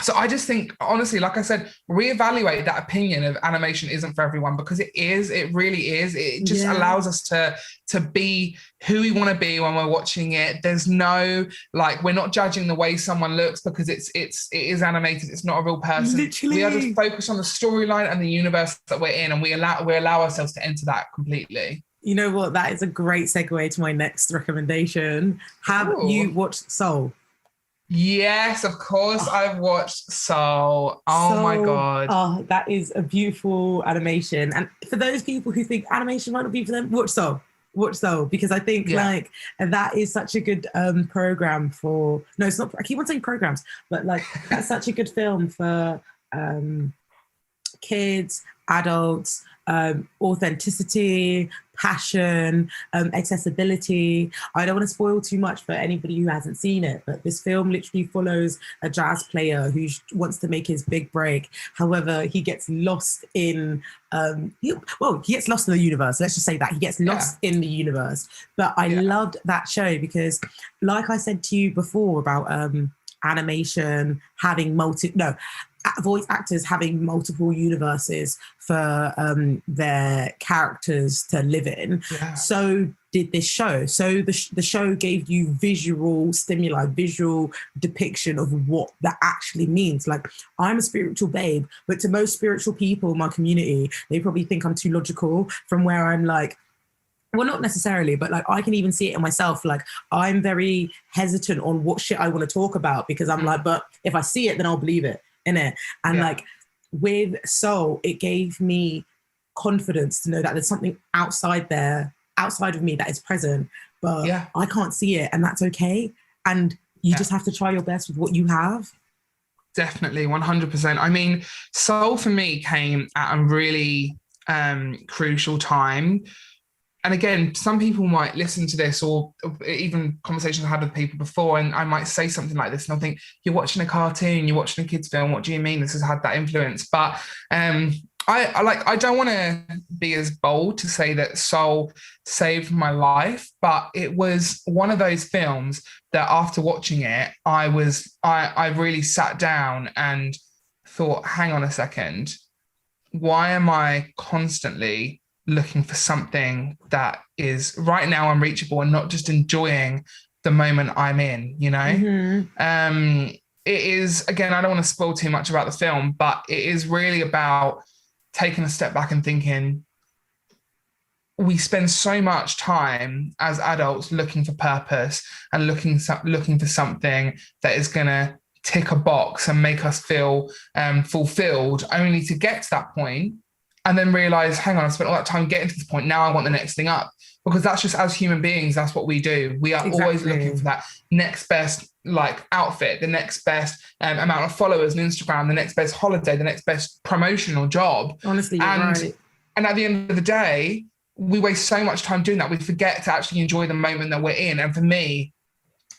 So I just think, honestly, like I said, reevaluate that opinion of animation isn't for everyone, because it is. It really is. It just allows us to be who we want to be when we're watching it. There's no, like, we're not judging the way someone looks because it is animated. It's not a real person. Literally. We are just focused on the storyline and the universe that we're in, and we allow ourselves to enter that completely. You know what? That is a great segue to my next recommendation. Have you watched Soul? Yes, of course. I've watched Soul. Oh my God. Oh, that is a beautiful animation. And for those people who think animation might not be for them, watch Soul. Watch Soul, because I think like that is such a good program for, no, it's not, I keep on saying programs, but like that's such a good film for kids, adults, authenticity, passion, accessibility. I don't want to spoil too much for anybody who hasn't seen it, but this film literally follows a jazz player who wants to make his big break. However, he gets lost in he gets lost in the universe. Let's just say that he gets lost in the universe. But I loved that show because, like I said to you before about animation having voice actors having multiple universes for their characters to live in. So did this show. So the show gave you visual stimuli, visual depiction of what that actually means. Like, I'm a spiritual babe, but to most spiritual people in my community, they probably think I'm too logical, from where I'm like, well, not necessarily, but like I can even see it in myself. Like I'm very hesitant on what shit I want to talk about because I'm like, but if I see it, then I'll believe it, innit? And like with Soul, it gave me confidence to know that there's something outside of me that is present, but I can't see it, and that's okay. And you just have to try your best with what you have. Definitely, 100%. I mean, Soul for me came at a really crucial time. And again, some people might listen to this, or even conversations I had with people before, and I might say something like this, and I'll think, you're watching a cartoon, you're watching a kid's film, what do you mean this has had that influence? But I don't want to be as bold to say that Soul saved my life, but it was one of those films that after watching it, I really sat down and thought, hang on a second, why am I constantly looking for something that is right now unreachable and not just enjoying the moment I'm in, you know? Mm-hmm. It is, again, I don't want to spoil too much about the film, but it is really about taking a step back and thinking, we spend so much time as adults looking for purpose and looking for something that is going to tick a box and make us feel fulfilled, only to get to that point and then realize, hang on, I spent all that time getting to this point. Now I want the next thing up. Because that's just, as human beings, that's what we do. We are always looking for that next best like outfit, the next best amount of followers on Instagram, the next best holiday, the next best promotional job. Honestly, you're right. And at the end of the day, we waste so much time doing that. We forget to actually enjoy the moment that we're in. And for me,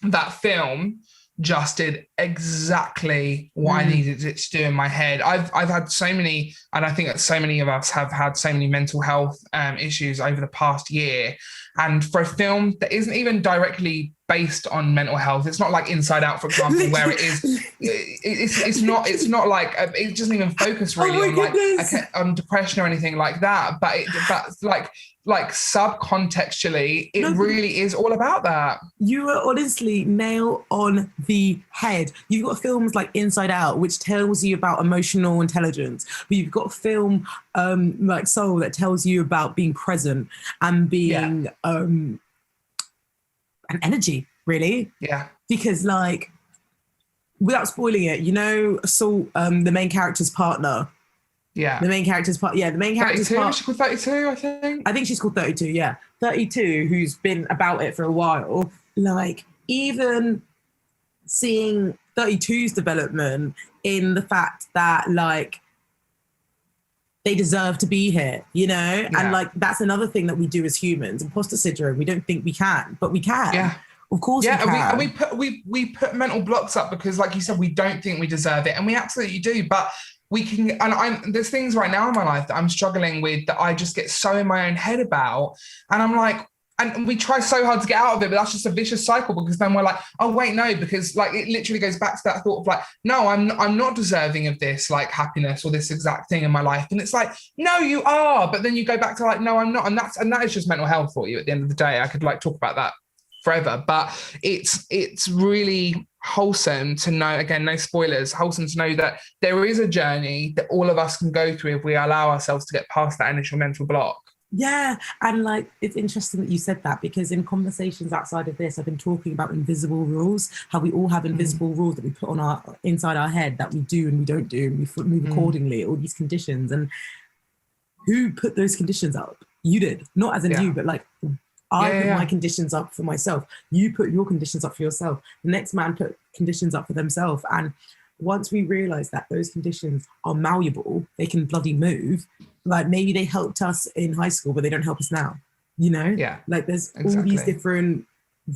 that film just did exactly what I needed it to do in my head. I've had so many, and I think that so many of us have had so many mental health issues over the past year. And for a film that isn't even directly based on mental health, it's not like Inside Out, for example, where it is. It's not like it doesn't even focus really on depression or anything like that. But like subcontextually, it really is all about that. You are honestly nail on the head. You've got films like Inside Out, which tells you about emotional intelligence, but you've got a film like Soul that tells you about being present and being an energy, really. Yeah. Because like, without spoiling it, you know, Soul, the main character's partner. Yeah. The main character's part. Yeah, the main character's 32? She's called 32, I think. I think she's called 32, yeah. 32, who's been about it for a while. Like, even seeing 32's development in the fact that, like, they deserve to be here, you know? Yeah. And, like, that's another thing that we do as humans. Imposter syndrome, we don't think we can, but we can. Yeah. Of course we can. And we put mental blocks up because, like you said, we don't think we deserve it. And we absolutely do, but we can, and there's things right now in my life that I'm struggling with that I just get so in my own head about. And I'm like, and we try so hard to get out of it, but that's just a vicious cycle because then we're like, oh, wait, no, because like it literally goes back to that thought of like, no, I'm not deserving of this like happiness or this exact thing in my life. And it's like, no, you are. But then you go back to like, no, I'm not. And that is just mental health for you at the end of the day. I could like talk about that forever, but it's really wholesome to know, again, no spoilers, wholesome to know that there is a journey that all of us can go through if we allow ourselves to get past that initial mental block. Yeah, and like it's interesting that you said that because in conversations outside of this, I've been talking about invisible rules, how we all have invisible rules that we put on our inside our head that we do and we don't do, and we move accordingly, all these conditions. And who put those conditions up? You did, not as in you, but like I put my conditions up for myself. You put your conditions up for yourself. The next man put conditions up for themselves. And once we realize that those conditions are malleable, they can bloody move. Like maybe they helped us in high school, but they don't help us now. You know? Yeah. Like there's all these different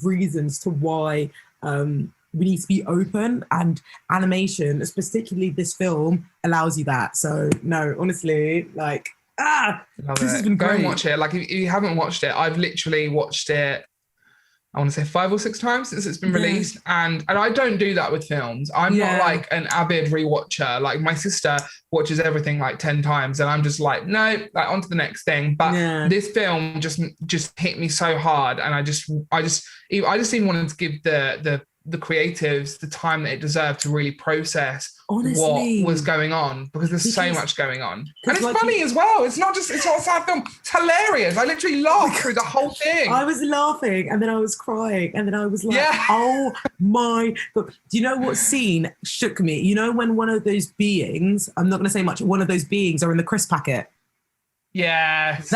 reasons to why we need to be open, and animation, particularly this film, allows you that. So no, honestly, like Love this it. has been great. Go and watch it. Like if you haven't watched it, I've literally watched it, I want to say 5 or 6 times since it's been released. And I don't do that with films. I'm not like an avid rewatcher. Like my sister watches everything like 10 times and I'm just like, no, like on to the next thing. But this film just hit me so hard. And I just even wanted to give the the creatives the time that it deserved to really process Honestly, what was going on, because there's so much going on. And it's like funny as well. It's not a sad film. It's hilarious. I literally laughed through the whole thing. I was laughing and then I was crying and then I was like, oh my God. Do you know what scene shook me? You know when one of those beings, I'm not going to say much, one of those beings are in the crisp packet? Yes.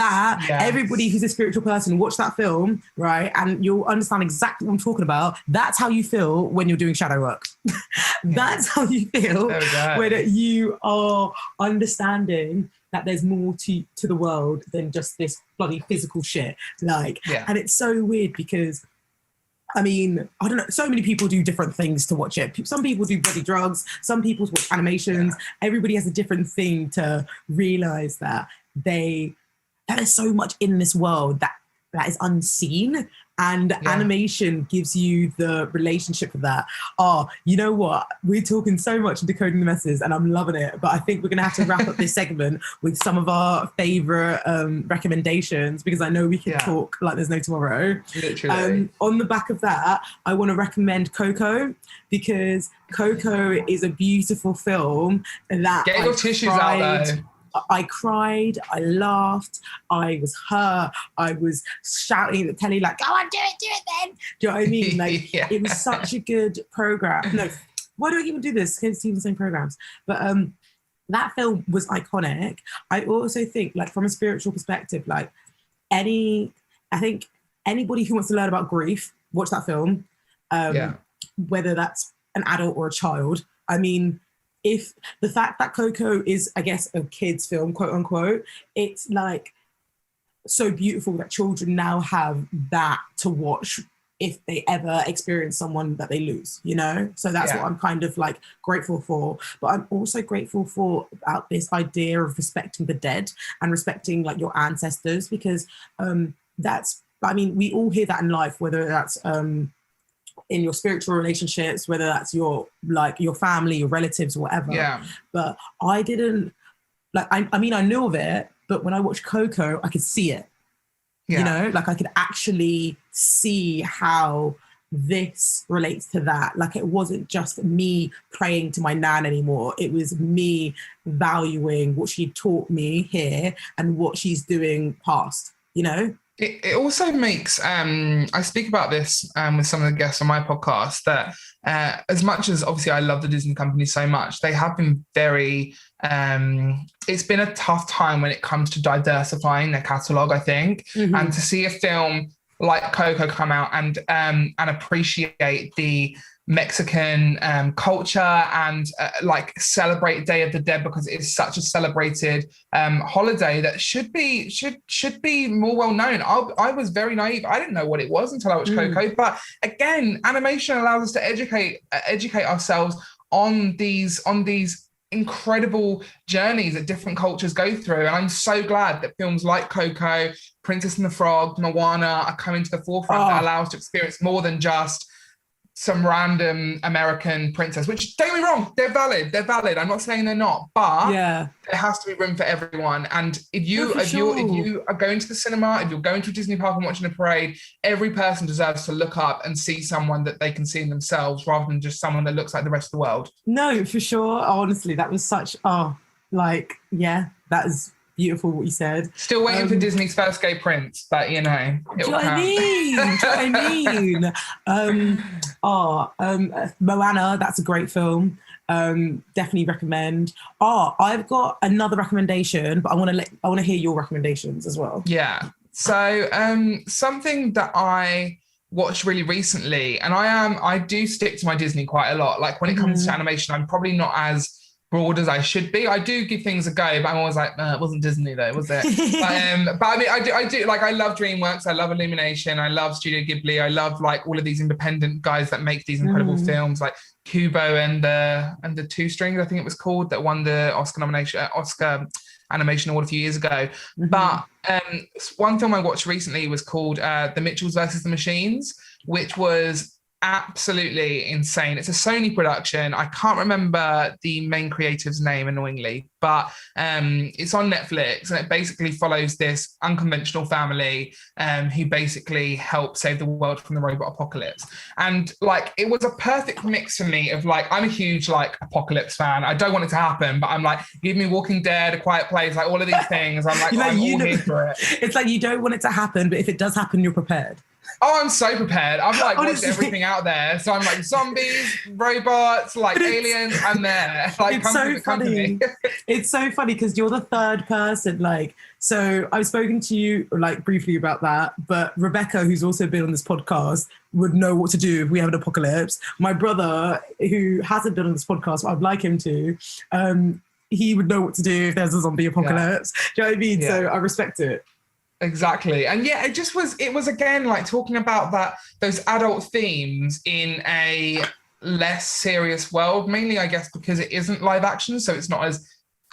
Everybody who's a spiritual person, watch that film, right? And you'll understand exactly what I'm talking about. That's how you feel when you're doing shadow work. That's how you feel when you are understanding that there's more to the world than just this bloody physical shit. And it's so weird because, I mean, I don't know, so many people do different things to watch it. Some people do bloody drugs, some people watch animations. Everybody has a different thing to realize that there's so much in this world that is unseen, and animation gives you the relationship with that. Oh, you know what? We're talking so much and decoding the messes, and I'm loving it. But I think we're going to have to wrap up this segment with some of our favorite recommendations, because I know we can talk like there's no tomorrow. Literally. On the back of that, I want to recommend Coco, because Coco is a beautiful film that get your tissues out though. I cried, I laughed, I was hurt, I was shouting at the telly like, go on, do it then. Do you know what I mean? Like, it was such a good program. No, why do I even do this? It's even the same programs. But that film was iconic. I also think, like, from a spiritual perspective, like, I think anybody who wants to learn about grief, watch that film. Whether that's an adult or a child. I mean, if the fact that Coco is, I guess, a kid's film, quote unquote, it's like so beautiful that children now have that to watch if they ever experience someone that they lose, you know? So that's what I'm kind of like grateful for. But I'm also grateful for about this idea of respecting the dead and respecting like your ancestors, because we all hear that in life, whether that's in your spiritual relationships, whether that's your family, your relatives, or whatever. Yeah. But I didn't I mean, I knew of it, but when I watched Coco, I could see it. Yeah. You know, like I could actually see how this relates to that. Like it wasn't just me praying to my nan anymore. It was me valuing what she taught me here and what she's doing past, you know? It also makes, I speak about this with some of the guests on my podcast, that as much as obviously I love the Disney company so much, they have been very, it's been a tough time when it comes to diversifying their catalogue, I think. Mm-hmm. And to see a film like Coco come out and appreciate the Mexican culture and celebrate Day of the Dead, because it is such a celebrated holiday that should be more well known. I was very naive. I didn't know what it was until I watched Coco. But again, animation allows us to educate ourselves on these incredible journeys that different cultures go through. And I'm so glad that films like Coco, Princess and the Frog, Moana are coming to the forefront that allow us to experience more than just some random American princess, which, don't get me wrong, they're valid. I'm not saying they're not, but there has to be room for everyone. And if you are going to the cinema, if you're going to a Disney park and watching a parade, every person deserves to look up and see someone that they can see in themselves, rather than just someone that looks like the rest of the world. No, for sure. Honestly, that was such, that is beautiful what you said. Still waiting for Disney's first gay prince, but you know, it will come. Moana, that's a great film. Definitely recommend. I've got another recommendation, but I want to hear your recommendations as well. Yeah. So something that I watched really recently, and I do stick to my Disney quite a lot. Like when it comes to animation, I'm probably not as broad as I should be. I do give things a go, but I'm always like, it wasn't Disney though, was it? But I mean, I do like, I love DreamWorks, I love Illumination, I love Studio Ghibli, I love like all of these independent guys that make these incredible films, like Kubo and the Two Strings, I think it was called, that won the Oscar Animation Award a few years ago. But one film I watched recently was called The Mitchells versus the Machines, which was absolutely insane. It's a Sony production. I can't remember the main creative's name, annoyingly, but it's on Netflix, and it basically follows this unconventional family who basically help save the world from the robot apocalypse. And like, it was a perfect mix for me of like, I'm a huge like apocalypse fan. I don't want it to happen, but I'm like, give me Walking Dead, A Quiet Place, like all of these things. I'm like, I'm all here for it. It's like you don't want it to happen, but if it does happen, you're prepared. Oh, I'm so prepared. I've like watched everything out there. So I'm like zombies, robots, like aliens, I'm there. Like, it's so funny. It's so funny because you're the third person. Like, so I've spoken to you like briefly about that, but Rebecca, who's also been on this podcast, would know what to do if we have an apocalypse. My brother, who hasn't been on this podcast, but I'd like him to, he would know what to do if there's a zombie apocalypse. Yeah. Do you know what I mean? Yeah. So I respect it. Exactly. And yeah, it was again like talking about those adult themes in a less serious world, mainly I guess because it isn't live action, so it's not as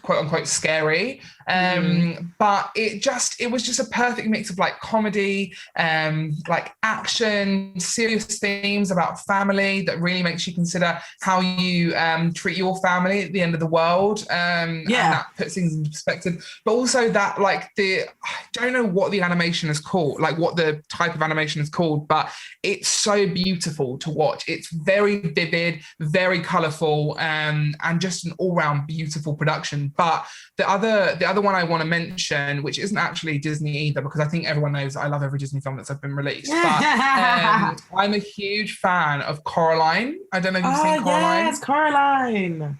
quote unquote scary. But it was just a perfect mix of like comedy, like action, serious themes about family that really makes you consider how you treat your family at the end of the world. And that puts things in perspective. But also that like I don't know what the animation is called, like what the type of animation is called, but it's so beautiful to watch. It's very vivid, very colourful, and just an all-round beautiful production. But the other one I want to mention, which isn't actually Disney either, because I think everyone knows I love every Disney film that's been released. But I'm a huge fan of Coraline. I don't know if you've seen Coraline. Yes, Coraline.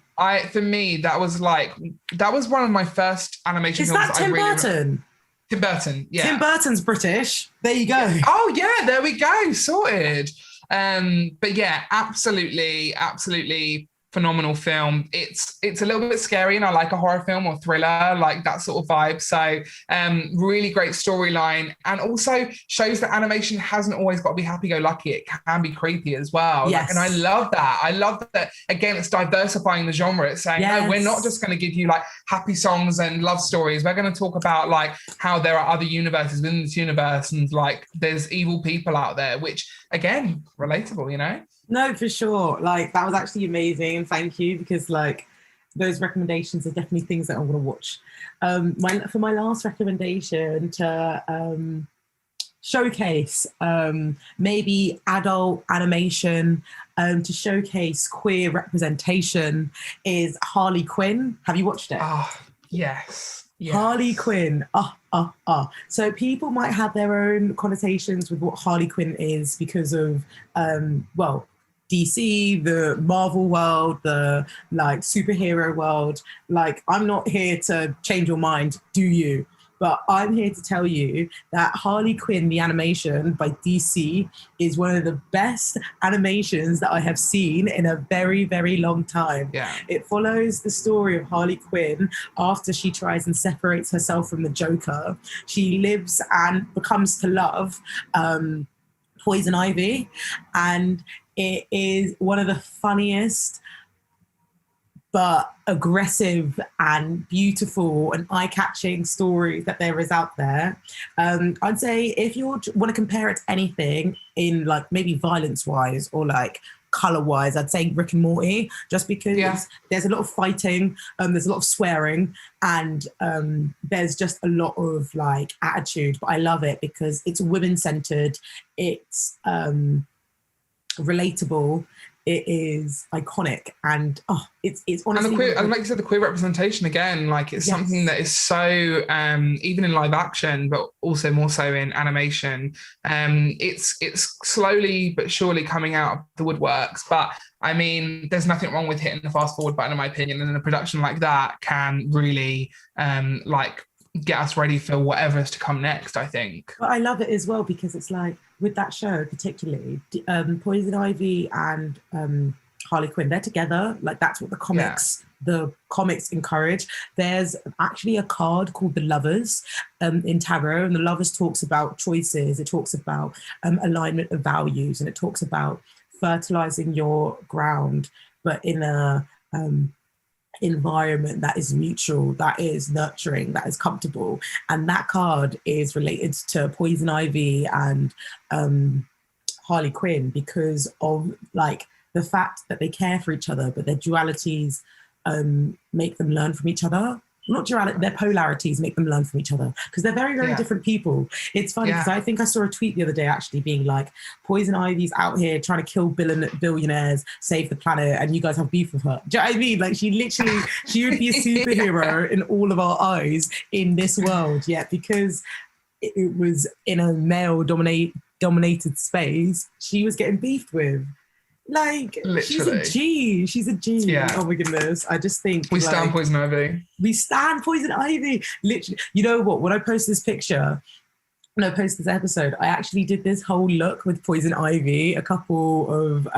For me, that was one of my first animation films. Is that Tim Burton? Tim Burton, yeah. Tim Burton's British. There you go. Yeah. Oh yeah, there we go. Sorted. But yeah, absolutely phenomenal film. It's a little bit scary, and I like a horror film or thriller, like that sort of vibe. So really great storyline, and also shows that animation hasn't always got to be happy-go-lucky. It can be creepy as well. Yes. And I love that. Again, it's diversifying the genre. It's saying, no, we're not just going to give you like happy songs and love stories. We're going to talk about like how there are other universes within this universe, and like there's evil people out there, which again, relatable, you know? No, for sure. Like that was actually amazing, and thank you, because like those recommendations are definitely things that I want to watch. For my last recommendation to showcase maybe adult animation to showcase queer representation is Harley Quinn. Have you watched it? Oh, yes. Harley Quinn. So people might have their own connotations with what Harley Quinn is because of DC, the Marvel world, the like superhero world. Like, I'm not here to change your mind, do you? But I'm here to tell you that Harley Quinn, the animation by DC, is one of the best animations that I have seen in a very, very long time. Yeah. It follows the story of Harley Quinn after she tries and separates herself from the Joker. She lives and becomes to love Poison Ivy, and it is one of the funniest but aggressive and beautiful and eye-catching stories that there is out there. I'd say if you want to compare it to anything in like maybe violence-wise or like color-wise, I'd say Rick and Morty, just because there's a lot of fighting, there's a lot of swearing, and there's just a lot of like attitude. But I love it because it's women-centered, it's relatable, it is iconic, and it's honestly. And queer, and like you said, the queer representation again, like it's something that is so even in live action, but also more so in animation. It's slowly but surely coming out of the woodworks. But I mean, there's nothing wrong with hitting the fast forward button, in my opinion. And a production like that can really like get us ready for whatever's to come next, I think. But I love it as well because it's like, with that show particularly, Poison Ivy and Harley Quinn, they're together. Like that's what the comics encourage. There's actually a card called the Lovers in tarot, and the Lovers talks about choices. It talks about alignment of values, and it talks about fertilizing your ground, but in a environment that is mutual, that is nurturing, that is comfortable. And that card is related to Poison Ivy and Harley Quinn because of like the fact that they care for each other, but their dualities make them learn from each other. Not duality, their polarities make them learn from each other because they're very, very different people. It's funny because I think I saw a tweet the other day actually being like, Poison Ivy's out here trying to kill billionaires, save the planet, and you guys have beef with her. Do you know what I mean? Like she would be a superhero in all of our eyes in this world, because it was in a male-dominated space. She was getting beefed with. Like, literally. She's a G. Yeah. Oh my goodness. I just think we stand Poison Ivy. We stand Poison Ivy. Literally. You know what? When I post this picture, when I post this episode, I actually did this whole look with Poison Ivy a couple of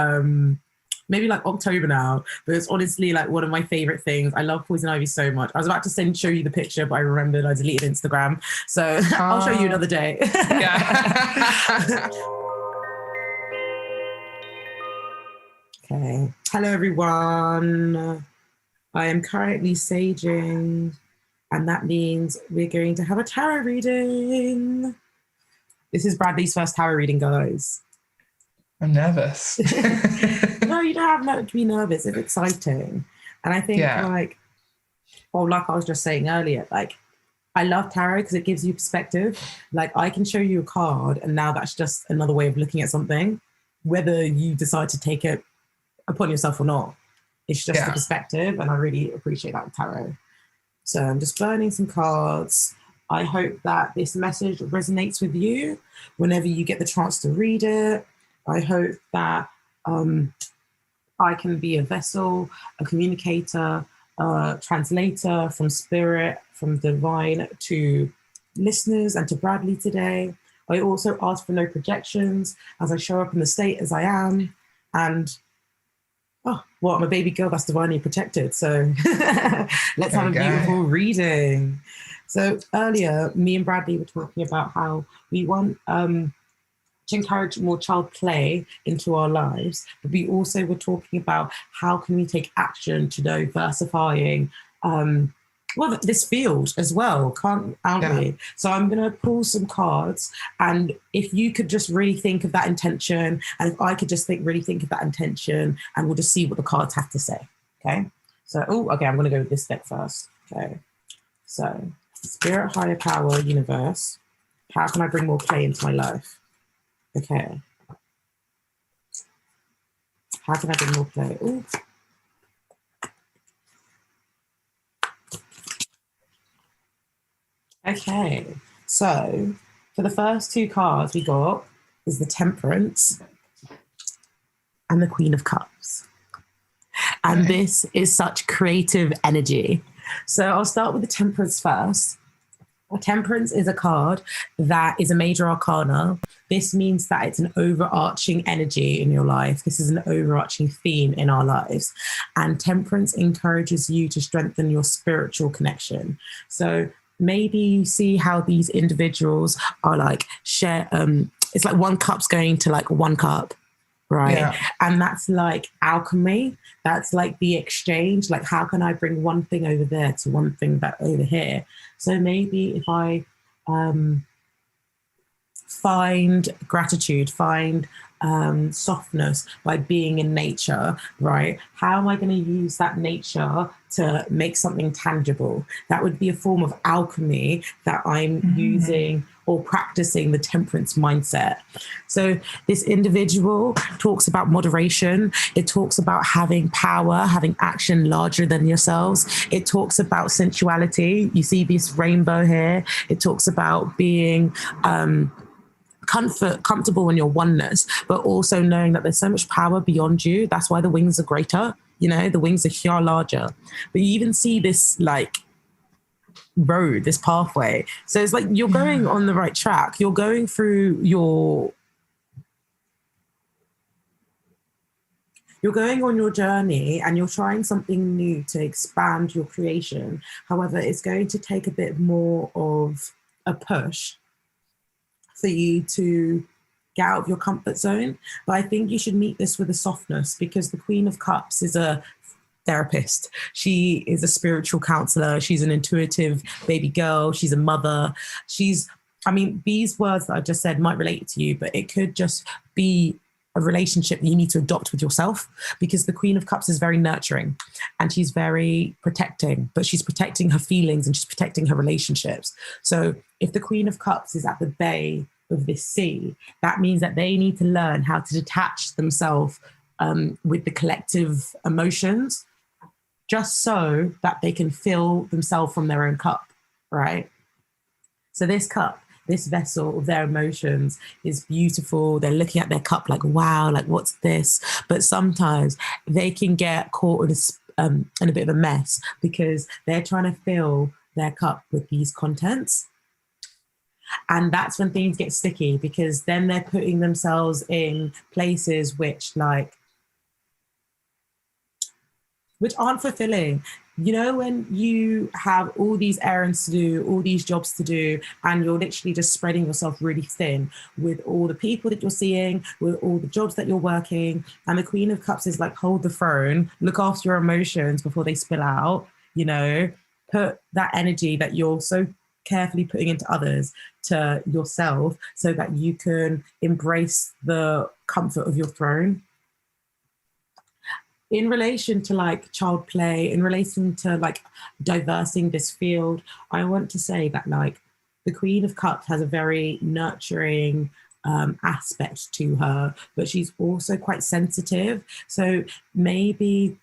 maybe like October now. But it's honestly like one of my favorite things. I love Poison Ivy so much. I was about to show you the picture, but I remembered I deleted Instagram. So I'll show you another day. Yeah. Okay. Hello, everyone. I am currently saging, and that means we're going to have a tarot reading. This is Bradley's first tarot reading, guys. I'm nervous. No, you don't have to be nervous. It's exciting. And I think, like I was just saying earlier, like, I love tarot because it gives you perspective. Like, I can show you a card, and now that's just another way of looking at something, whether you decide to take it upon yourself or not. It's just the perspective, and I really appreciate that with tarot. So I'm just burning some cards. I hope that this message resonates with you whenever you get the chance to read it. I hope that I can be a vessel, a communicator, a translator from spirit, from divine to listeners and to Bradley today. I also ask for no projections as I show up in the state as I am. And I'm a baby girl that's divinely protected. So let's have a beautiful reading. So earlier, me and Bradley were talking about how we want to encourage more child play into our lives, but we also were talking about how can we take action to diversifying this field as well, aren't we? So I'm going to pull some cards, and if you could just really think of that intention, and if I could just really think of that intention, and we'll just see what the cards have to say, okay? So, I'm going to go with this deck first, okay? So, Spirit, Higher Power, Universe, how can I bring more play into my life? Okay. How can I bring more play? Ooh. Okay, so for the first two cards we got is the Temperance and the Queen of Cups. And this is such creative energy. So I'll start with the Temperance first. Temperance is a card that is a major arcana. This means that it's an overarching energy in your life. This is an overarching theme in our lives. And Temperance encourages you to strengthen your spiritual connection. So maybe you see how these individuals are like share. It's like one cup's going to like one cup, right? Yeah. And that's like alchemy. That's like the exchange. Like, how can I bring one thing over there to one thing back over here? So maybe if I find gratitude, find softness by being in nature, right? How am I going to use that nature to make something tangible? That would be a form of alchemy that I'm using or practicing the Temperance mindset. So this individual talks about moderation. It talks about having power, having action larger than yourselves. It talks about sensuality. You see this rainbow here. It talks about being comfortable in your oneness, but also knowing that there's so much power beyond you. That's why the wings are greater. You know, the wings are far larger. But you even see this like road, this pathway. So it's like you're going on the right track. You're going through you're going on your journey and you're trying something new to expand your creation. However, it's going to take a bit more of a push for you to get out of your comfort zone. But I think you should meet this with a softness, because the Queen of Cups is a therapist. She is a spiritual counselor. She's an intuitive baby girl. She's a mother. These words that I just said might relate to you, but it could just be a relationship that you need to adopt with yourself, because the Queen of Cups is very nurturing and she's very protecting, but she's protecting her feelings and she's protecting her relationships. So if the Queen of Cups is at the bay of this sea, that means that they need to learn how to detach themselves with the collective emotions, just so that they can fill themselves from their own cup, right? So this cup, this vessel of their emotions is beautiful. They're looking at their cup like, wow, like what's this? But sometimes they can get caught in a bit of a mess because they're trying to fill their cup with these contents. And that's when things get sticky, because then they're putting themselves in places which aren't fulfilling. You know, when you have all these errands to do, all these jobs to do, and you're literally just spreading yourself really thin with all the people that you're seeing, with all the jobs that you're working. And the Queen of Cups is like, hold the throne, look after your emotions before they spill out, you know, put that energy that you're so carefully putting into others to yourself so that you can embrace the comfort of your throne. In relation to like child play, in relation to like diversing this field, I want to say that like the Queen of Cups has a very nurturing aspect to her, but she's also quite sensitive. So maybe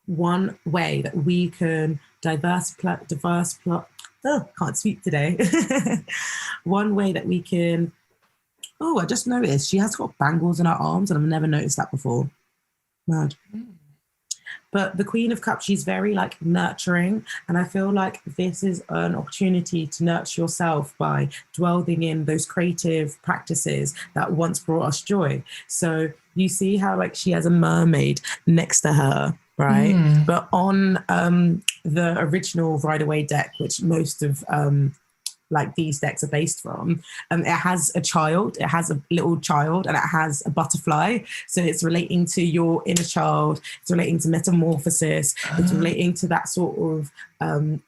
one way that we can can't speak today. One way that we can, I just noticed she has got bangles in her arms and I've never noticed that before. Mad. But the Queen of Cups, she's very like nurturing, and I feel like this is an opportunity to nurture yourself by dwelling in those creative practices that once brought us joy. So you see how like she has a mermaid next to her, right? But on the original Rider-Waite deck, which most of like these decks are based from, it has a little child, and it has a butterfly. So it's relating to your inner child, it's relating to metamorphosis, it's relating to that sort of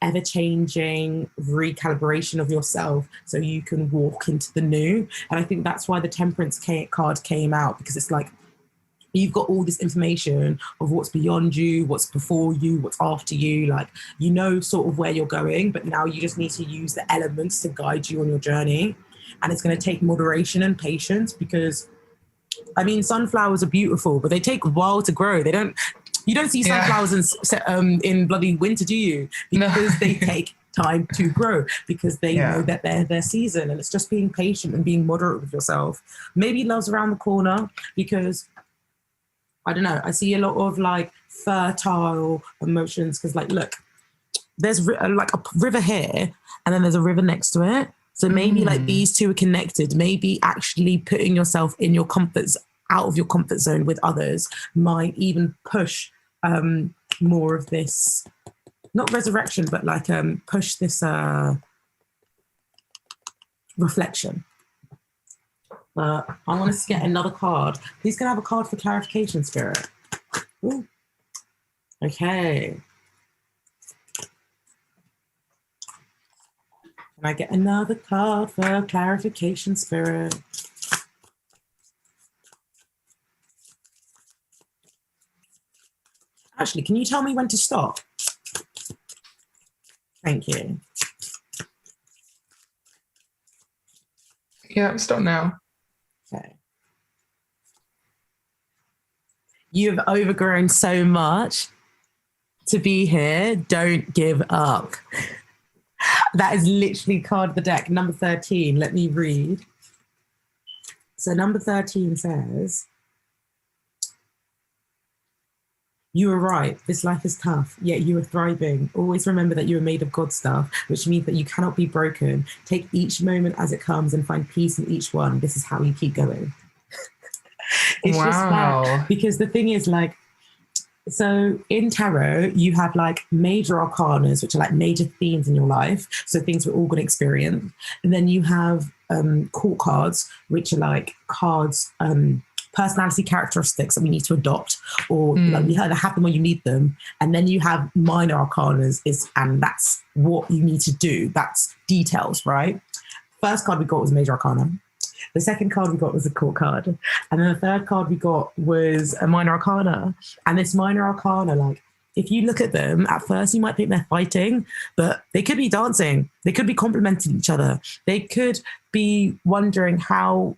ever-changing recalibration of yourself so you can walk into the new. And I think that's why the Temperance card came out, because it's like, you've got all this information of what's beyond you, what's before you, what's after you, like, you know, sort of where you're going, but now you just need to use the elements to guide you on your journey. And it's going to take moderation and patience, because, I mean, sunflowers are beautiful, but they take a while to grow. You don't see sunflowers in bloody winter, do you? Because they take time to grow, because they know that they're their season. And it's just being patient and being moderate with yourself. Maybe love's around the corner, because I don't know, I see a lot of like fertile emotions, because like, look, there's like a river here and then there's a river next to it. So maybe like these two are connected. Maybe actually putting yourself in your out of your comfort zone with others might even push more of this, not resurrection, but like push this reflection. I want us to get another card. Please can I have a card for clarification, Spirit? Ooh. Okay. Can I get another card for clarification, Spirit? Actually, can you tell me when to stop? Thank you. Yeah, stop now. Okay. You've overgrown so much to be here. Don't give up. That is literally card of the deck, number 13. Let me read. So number 13 says, you were right. This life is tough, yet you are thriving. Always remember that you are made of God stuff, which means that you cannot be broken. Take each moment as it comes and find peace in each one. This is how you keep going. It's just that, because the thing is, like, so in tarot, you have like major arcanas, which are like major themes in your life. So things we're all going to experience. And then you have court cards, which are like cards, personality characteristics that we need to adopt, or like we either have them or you need them. And then you have minor arcanas, and that's what you need to do. That's details, right? First card we got was major arcana. The second card we got was a court card. And then the third card we got was a minor arcana. And this minor arcana, like, if you look at them, at first you might think they're fighting, but they could be dancing. They could be complementing each other. They could be wondering how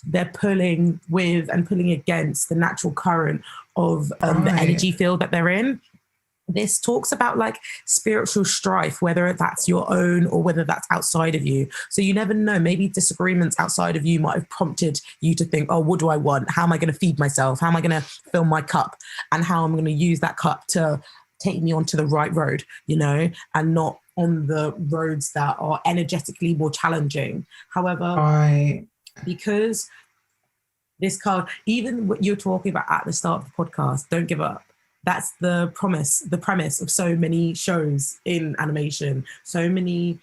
they're pulling with and pulling against the natural current of the energy field that they're in. This talks about like spiritual strife, whether that's your own or whether that's outside of you. So you never know, maybe disagreements outside of you might have prompted you to think, oh, what do I want? How am I going to feed myself? How am I going to fill my cup? And how I'm going to use that cup to take me onto the right road, you know, and not on the roads that are energetically more challenging. However, because this card, even what you're talking about at the start of the podcast, don't give up. That's the premise of so many shows in animation. So many,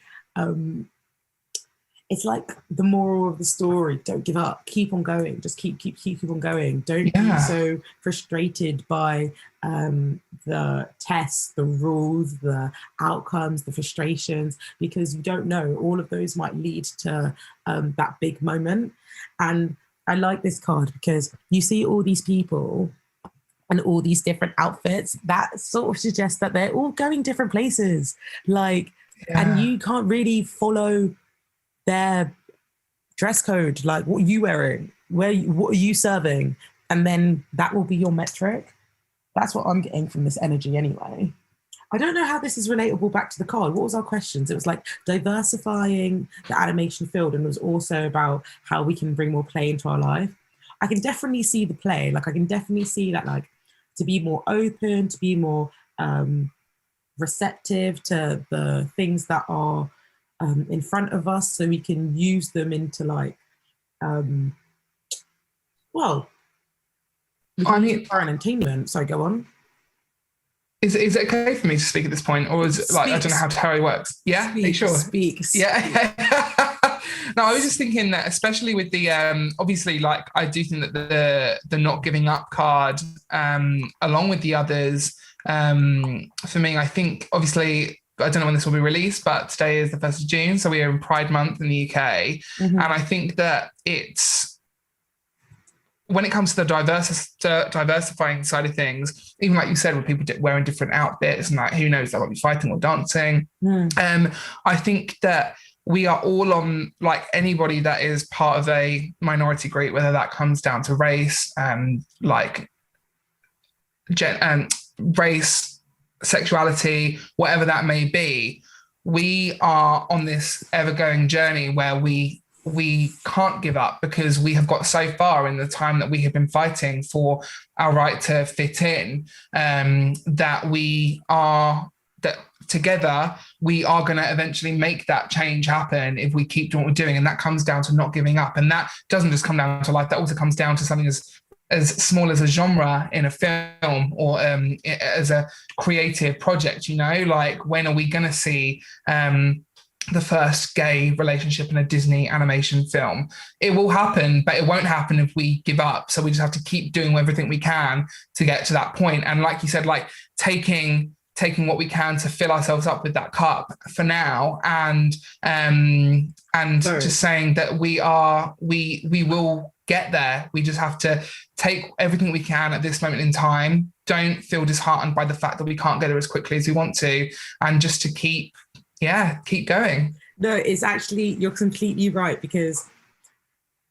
it's like the moral of the story. Don't give up. Keep on going. Just keep on going. Don't be so frustrated by the tests, the rules, the outcomes, the frustrations, because you don't know. All of those might lead to that big moment. And I like this card because you see all these people and all these different outfits that sort of suggests that they're all going different places. Like, and you can't really follow their dress code. Like, what are you wearing? What are you serving? And then that will be your metric. That's what I'm getting from this energy anyway. I don't know how this is relatable back to the card. What was our questions? It was like diversifying the animation field, and it was also about how we can bring more play into our life. I can definitely see the play. Like, I can definitely see that, like, to be more open, to be more receptive to the things that are in front of us, so we can use them into like, well, I mean, for entertainment. So go on. Is it okay for me to speak at this point, or is it like, I don't know how it works? Yeah, speak, are you sure? Speak. Yeah. No, I was just thinking that, especially with the obviously, like, I do think that the not giving up card, along with the others, for me, I think obviously, I don't know when this will be released, but today is the 1st of June, so we are in Pride Month in the UK, and I think that it's, when it comes to the diversifying side of things, even like you said, with people wearing different outfits and like, who knows, they might be fighting or dancing. I think that we are all on, like, anybody that is part of a minority group, whether that comes down to race, race, sexuality, whatever that may be, we are on this ever-going journey where we can't give up, because we have got so far in the time that we have been fighting for our right to fit in, that together we are going to eventually make that change happen if we keep doing what we're doing. And that comes down to not giving up. And that doesn't just come down to life, that also comes down to something as small as a genre in a film, or as a creative project, you know, like, when are we going to see the first gay relationship in a Disney animation film? It will happen, but it won't happen if we give up. So we just have to keep doing everything we can to get to that point. And like you said, like, taking what we can to fill ourselves up with that cup for now, and just saying that we will get there. We just have to take everything we can at this moment in time. Don't feel disheartened by the fact that we can't get there as quickly as we want to, and just to keep going. No, it's actually, you're completely right, because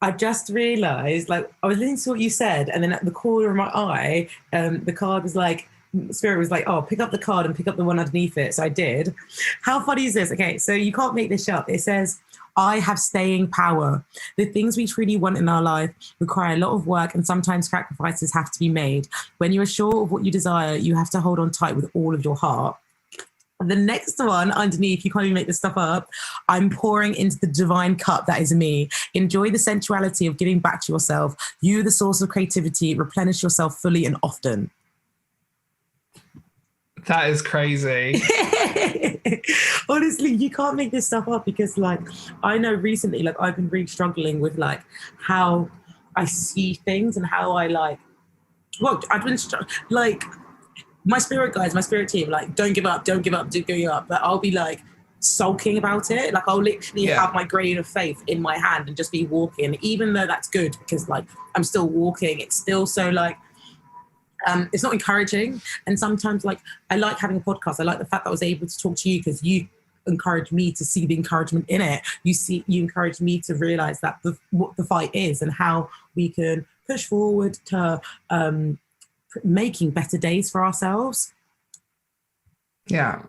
I just realized, like, I was listening to what you said, and then at the corner of my eye, the card was like, Spirit was like, oh, pick up the card and pick up the one underneath it. So I did. How funny is this? Okay, so you can't make this up. It says, I have staying power. The things we truly want in our life require a lot of work, and sometimes sacrifices have to be made. When you are sure of what you desire, you have to hold on tight with all of your heart. The next one underneath, you can't even make this stuff up. I'm pouring into the divine cup that is me. Enjoy the sensuality of giving back to yourself. You, the source of creativity, replenish yourself fully and often. That is crazy. Honestly, you can't make this stuff up, because, like, I know recently, like, I've been really struggling with, like, how I see things and how I, like, well, I've been like, my spirit guys, my spirit team, like, don't give up. But I'll be like sulking about it. Like I'll literally have my grain of faith in my hand and just be walking, even though that's good because like I'm still walking. It's still so like, it's not encouraging. And sometimes like I like having a podcast. I like the fact that I was able to talk to you because you encouraged me to see the encouragement in it. You encouraged me to realize that what the fight is and how we can push forward to making better days for ourselves. Yeah.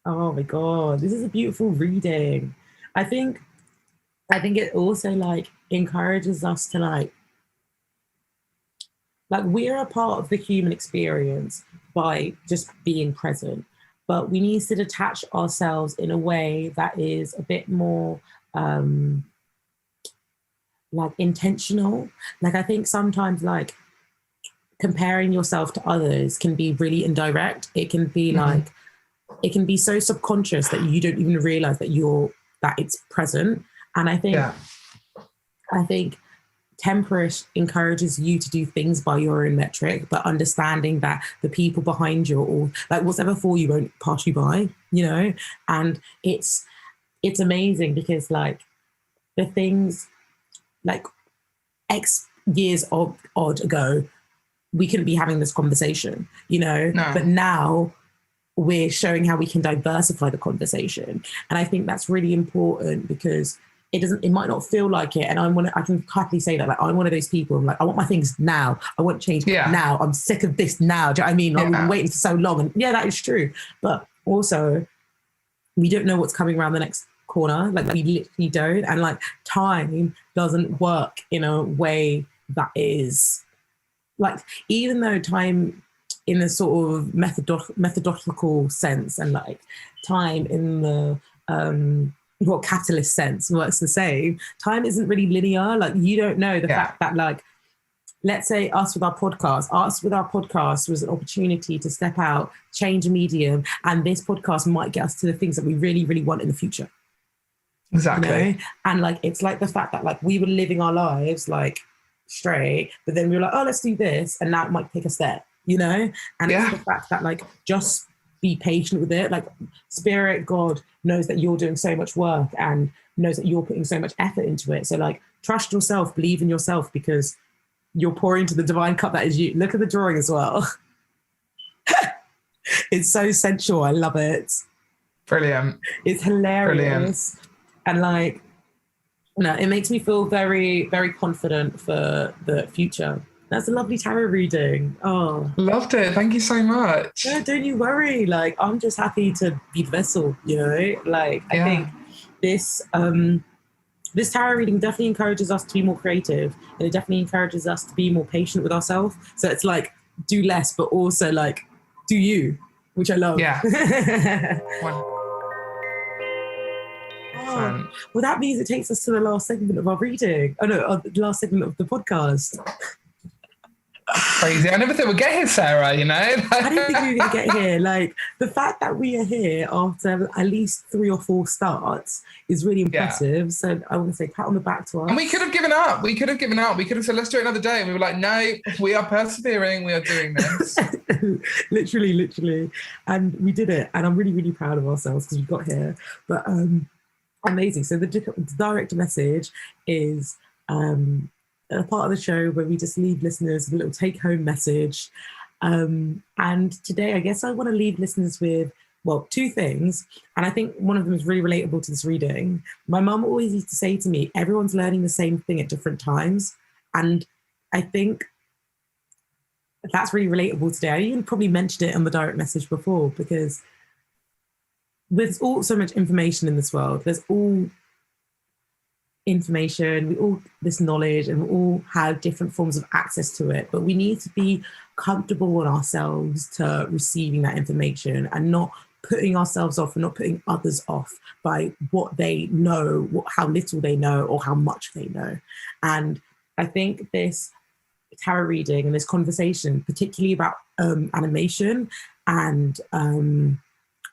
Oh my God, this is a beautiful reading. I think it also like encourages us to like we're a part of the human experience by just being present, but we need to detach ourselves in a way that is a bit more like intentional. Like I think sometimes like comparing yourself to others can be really indirect. It can be like, it can be so subconscious that you don't even realize that it's present. And I think Temperish encourages you to do things by your own metric, but understanding that the people behind you or like what's ever for you won't pass you by, you know? And it's amazing because like the things like X years odd ago, we couldn't be having this conversation, you know? No. But now we're showing how we can diversify the conversation. And I think that's really important because it might not feel like it. And I can happily say that, like, I'm one of those people. I'm like, I want my things now. I want change now. I'm sick of this now. Do you know what I mean? Like, we've been waiting for so long. And yeah, that is true. But also, we don't know what's coming around the next corner. Like, we literally don't. And like, time doesn't work in a way that is like, even though time in the sort of methodological sense and like time in the capitalist sense works the same. Time isn't really linear. Like you don't know the fact that like, let's say us with our podcast was an opportunity to step out, change a medium, and this podcast might get us to the things that we really, really want in the future. Exactly. You know? And like, it's like the fact that like we were living our lives like straight, but then we were like, oh, let's do this. And now it might take a step, you know? And it's the fact that like, just be patient with it. Like Spirit, God knows that you're doing so much work and knows that you're putting so much effort into it. So like, trust yourself, believe in yourself, because you're pouring into the divine cup that is you. Look at the drawing as well. It's so sensual. I love it. Brilliant. It's hilarious. Brilliant. And like, it makes me feel very, very confident for the future. That's a lovely tarot reading. Oh, loved it. Thank you so much. No, don't you worry. Like, I'm just happy to be the vessel, you know? Like, I think this this tarot reading definitely encourages us to be more creative, and it definitely encourages us to be more patient with ourselves. So it's like, do less, but also like, do you, which I love. Yeah. Well, that means it takes us to the last segment of our reading. Oh no, the last segment of the podcast. Crazy. I never thought we'd get here, Sarah, you know? I didn't think we were going to get here. Like, the fact that we are here after at least 3 or 4 starts is really impressive. So I want to say pat on the back to us. And we could have given up. We could have said, let's do it another day. And we were like, no, we are persevering. We are doing this. literally. And we did it. And I'm really, really proud of ourselves because we got here. But amazing. So the direct message is... a part of the show where we just leave listeners with a little take-home message. And today, I guess I want to leave listeners with, 2 things. And I think one of them is really relatable to this reading. My mum always used to say to me, everyone's learning the same thing at different times. And I think that's really relatable today. I even probably mentioned it on the direct message before, because there's all so much information in this world. There's all information, we all this knowledge, and we all have different forms of access to it, but we need to be comfortable in ourselves to receiving that information and not putting ourselves off and not putting others off by what they know, how little they know or how much they know. And I think this tarot reading and this conversation, particularly about animation and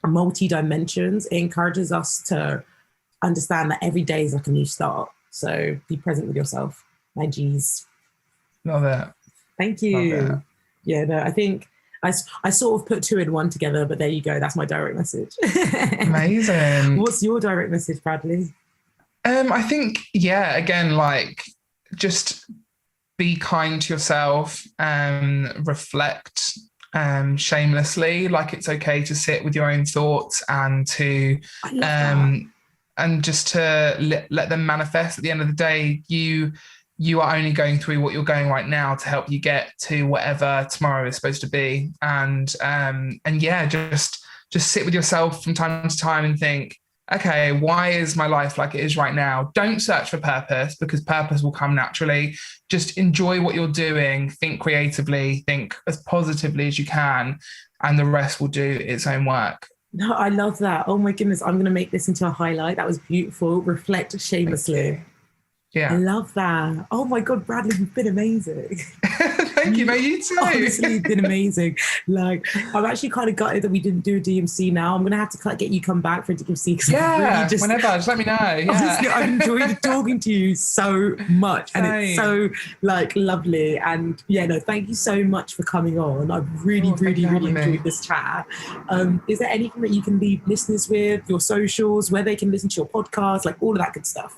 multi-dimensions, it encourages us to understand that every day is like a new start. So be present with yourself. My G's. Love it. Thank you. Love it. Yeah, no, I think I sort of put two in one together, but there you go. That's my direct message. Amazing. What's your direct message, Bradley? I think, yeah, again, like just be kind to yourself, reflect shamelessly. Like it's okay to sit with your own thoughts and to I love that. and just to let them manifest. At the end of the day, you are only going through what you're going right now to help you get to whatever tomorrow is supposed to be. And yeah, just sit with yourself from time to time and think, okay, why is my life like it is right now? Don't search for purpose, because purpose will come naturally. Just enjoy what you're doing, think creatively, think as positively as you can, and the rest will do its own work. No, I love that. Oh my goodness, I'm going to make this into a highlight. That was beautiful. Reflect shamelessly. Yeah. I love that. Oh my God, Bradley, you've been amazing. Thank you. No, you too. Honestly, you've been amazing. Like, I'm actually kind of gutted that we didn't do a DMC now. I'm going to have to get you come back for a DMC. Yeah, really just let me know. Yeah. Honestly, I've enjoyed talking to you so much. And it's so, like, lovely. And, yeah, no, thank you so much for coming on. I've really enjoyed this chat. Is there anything that you can leave listeners with, your socials, where they can listen to your podcast, like all of that good stuff?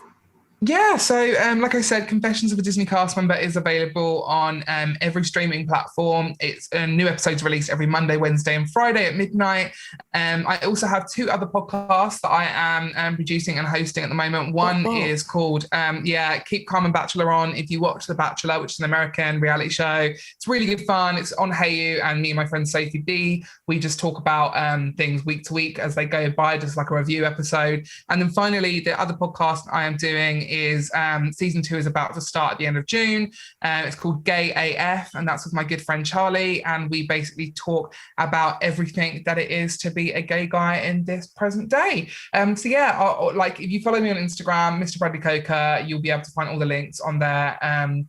Yeah, so like I said, Confessions of a Disney Cast Member is available on every streaming platform. It's new episodes released every Monday, Wednesday, and Friday at midnight. I also have two other podcasts that I am producing and hosting at the moment. One is called Keep Calm and Bachelor On. If you watch The Bachelor, which is an American reality show, it's really good fun. It's on Hayu, and me and my friend Sophie B, we just talk about things week to week as they go by, just like a review episode. And then finally, the other podcast I am doing is season 2 is about to start at the end of June. It's called Gay AF, and that's with my good friend Charlie, and we basically talk about everything that it is to be a gay guy in this present day. So yeah, like if you follow me on Instagram, Mr. Bradley Coker, you'll be able to find all the links on there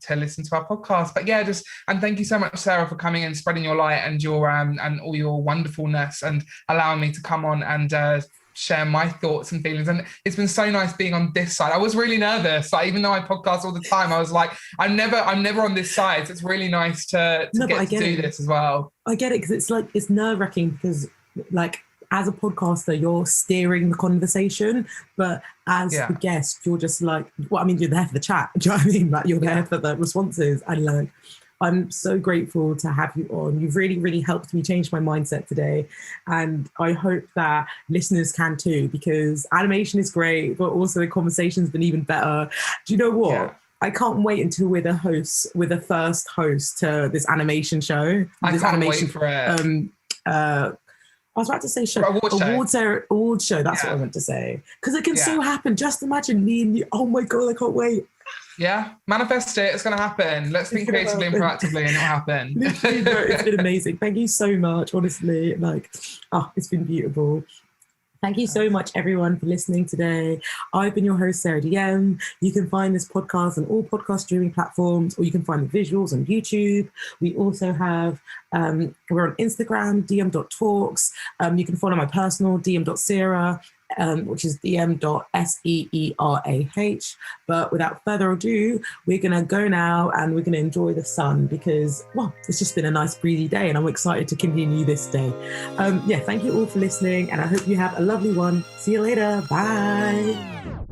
to listen to our podcast. But yeah, and thank you so much, Sarah, for coming and spreading your light and your and all your wonderfulness and allowing me to come on and share my thoughts and feelings. And it's been so nice being on this side. I was really nervous. Like, even though I podcast all the time, I was like, I'm never on this side. So it's really nice to get to do this as well. I get it, because it's nerve-wracking, because like as a podcaster, you're steering the conversation, but as the guest, you're just like, well, I mean, you're there for the chat. Do you know what I mean? Like, you're there for the responses. And like, I'm so grateful to have you on. You've really helped me change my mindset today. And I hope that listeners can too, because animation is great, but also the conversation's been even better. Do you know what? Yeah. I can't wait until we're the first host to this animation show. I can't wait for it. I was about to say show. Award show. That's what I meant to say. Because it can so happen. Just imagine me and you. Oh my God, I can't wait. Yeah, manifest it. It's going to happen. Let's think creatively and proactively, and it'll happen. Literally, no, it's been amazing. Thank you so much. Honestly, it's been beautiful. Thank you so much, everyone, for listening today. I've been your host, Sarah DM. You can find this podcast on all podcast streaming platforms, or you can find the visuals on YouTube. We also have, we're on Instagram, dm.talks. You can follow my personal, dm.sarah, which is dm.seerah. But without further ado, we're going to go now and we're going to enjoy the sun, because, well, it's just been a nice breezy day and I'm excited to continue this day. Thank you all for listening, and I hope you have a lovely one. See you later. Bye.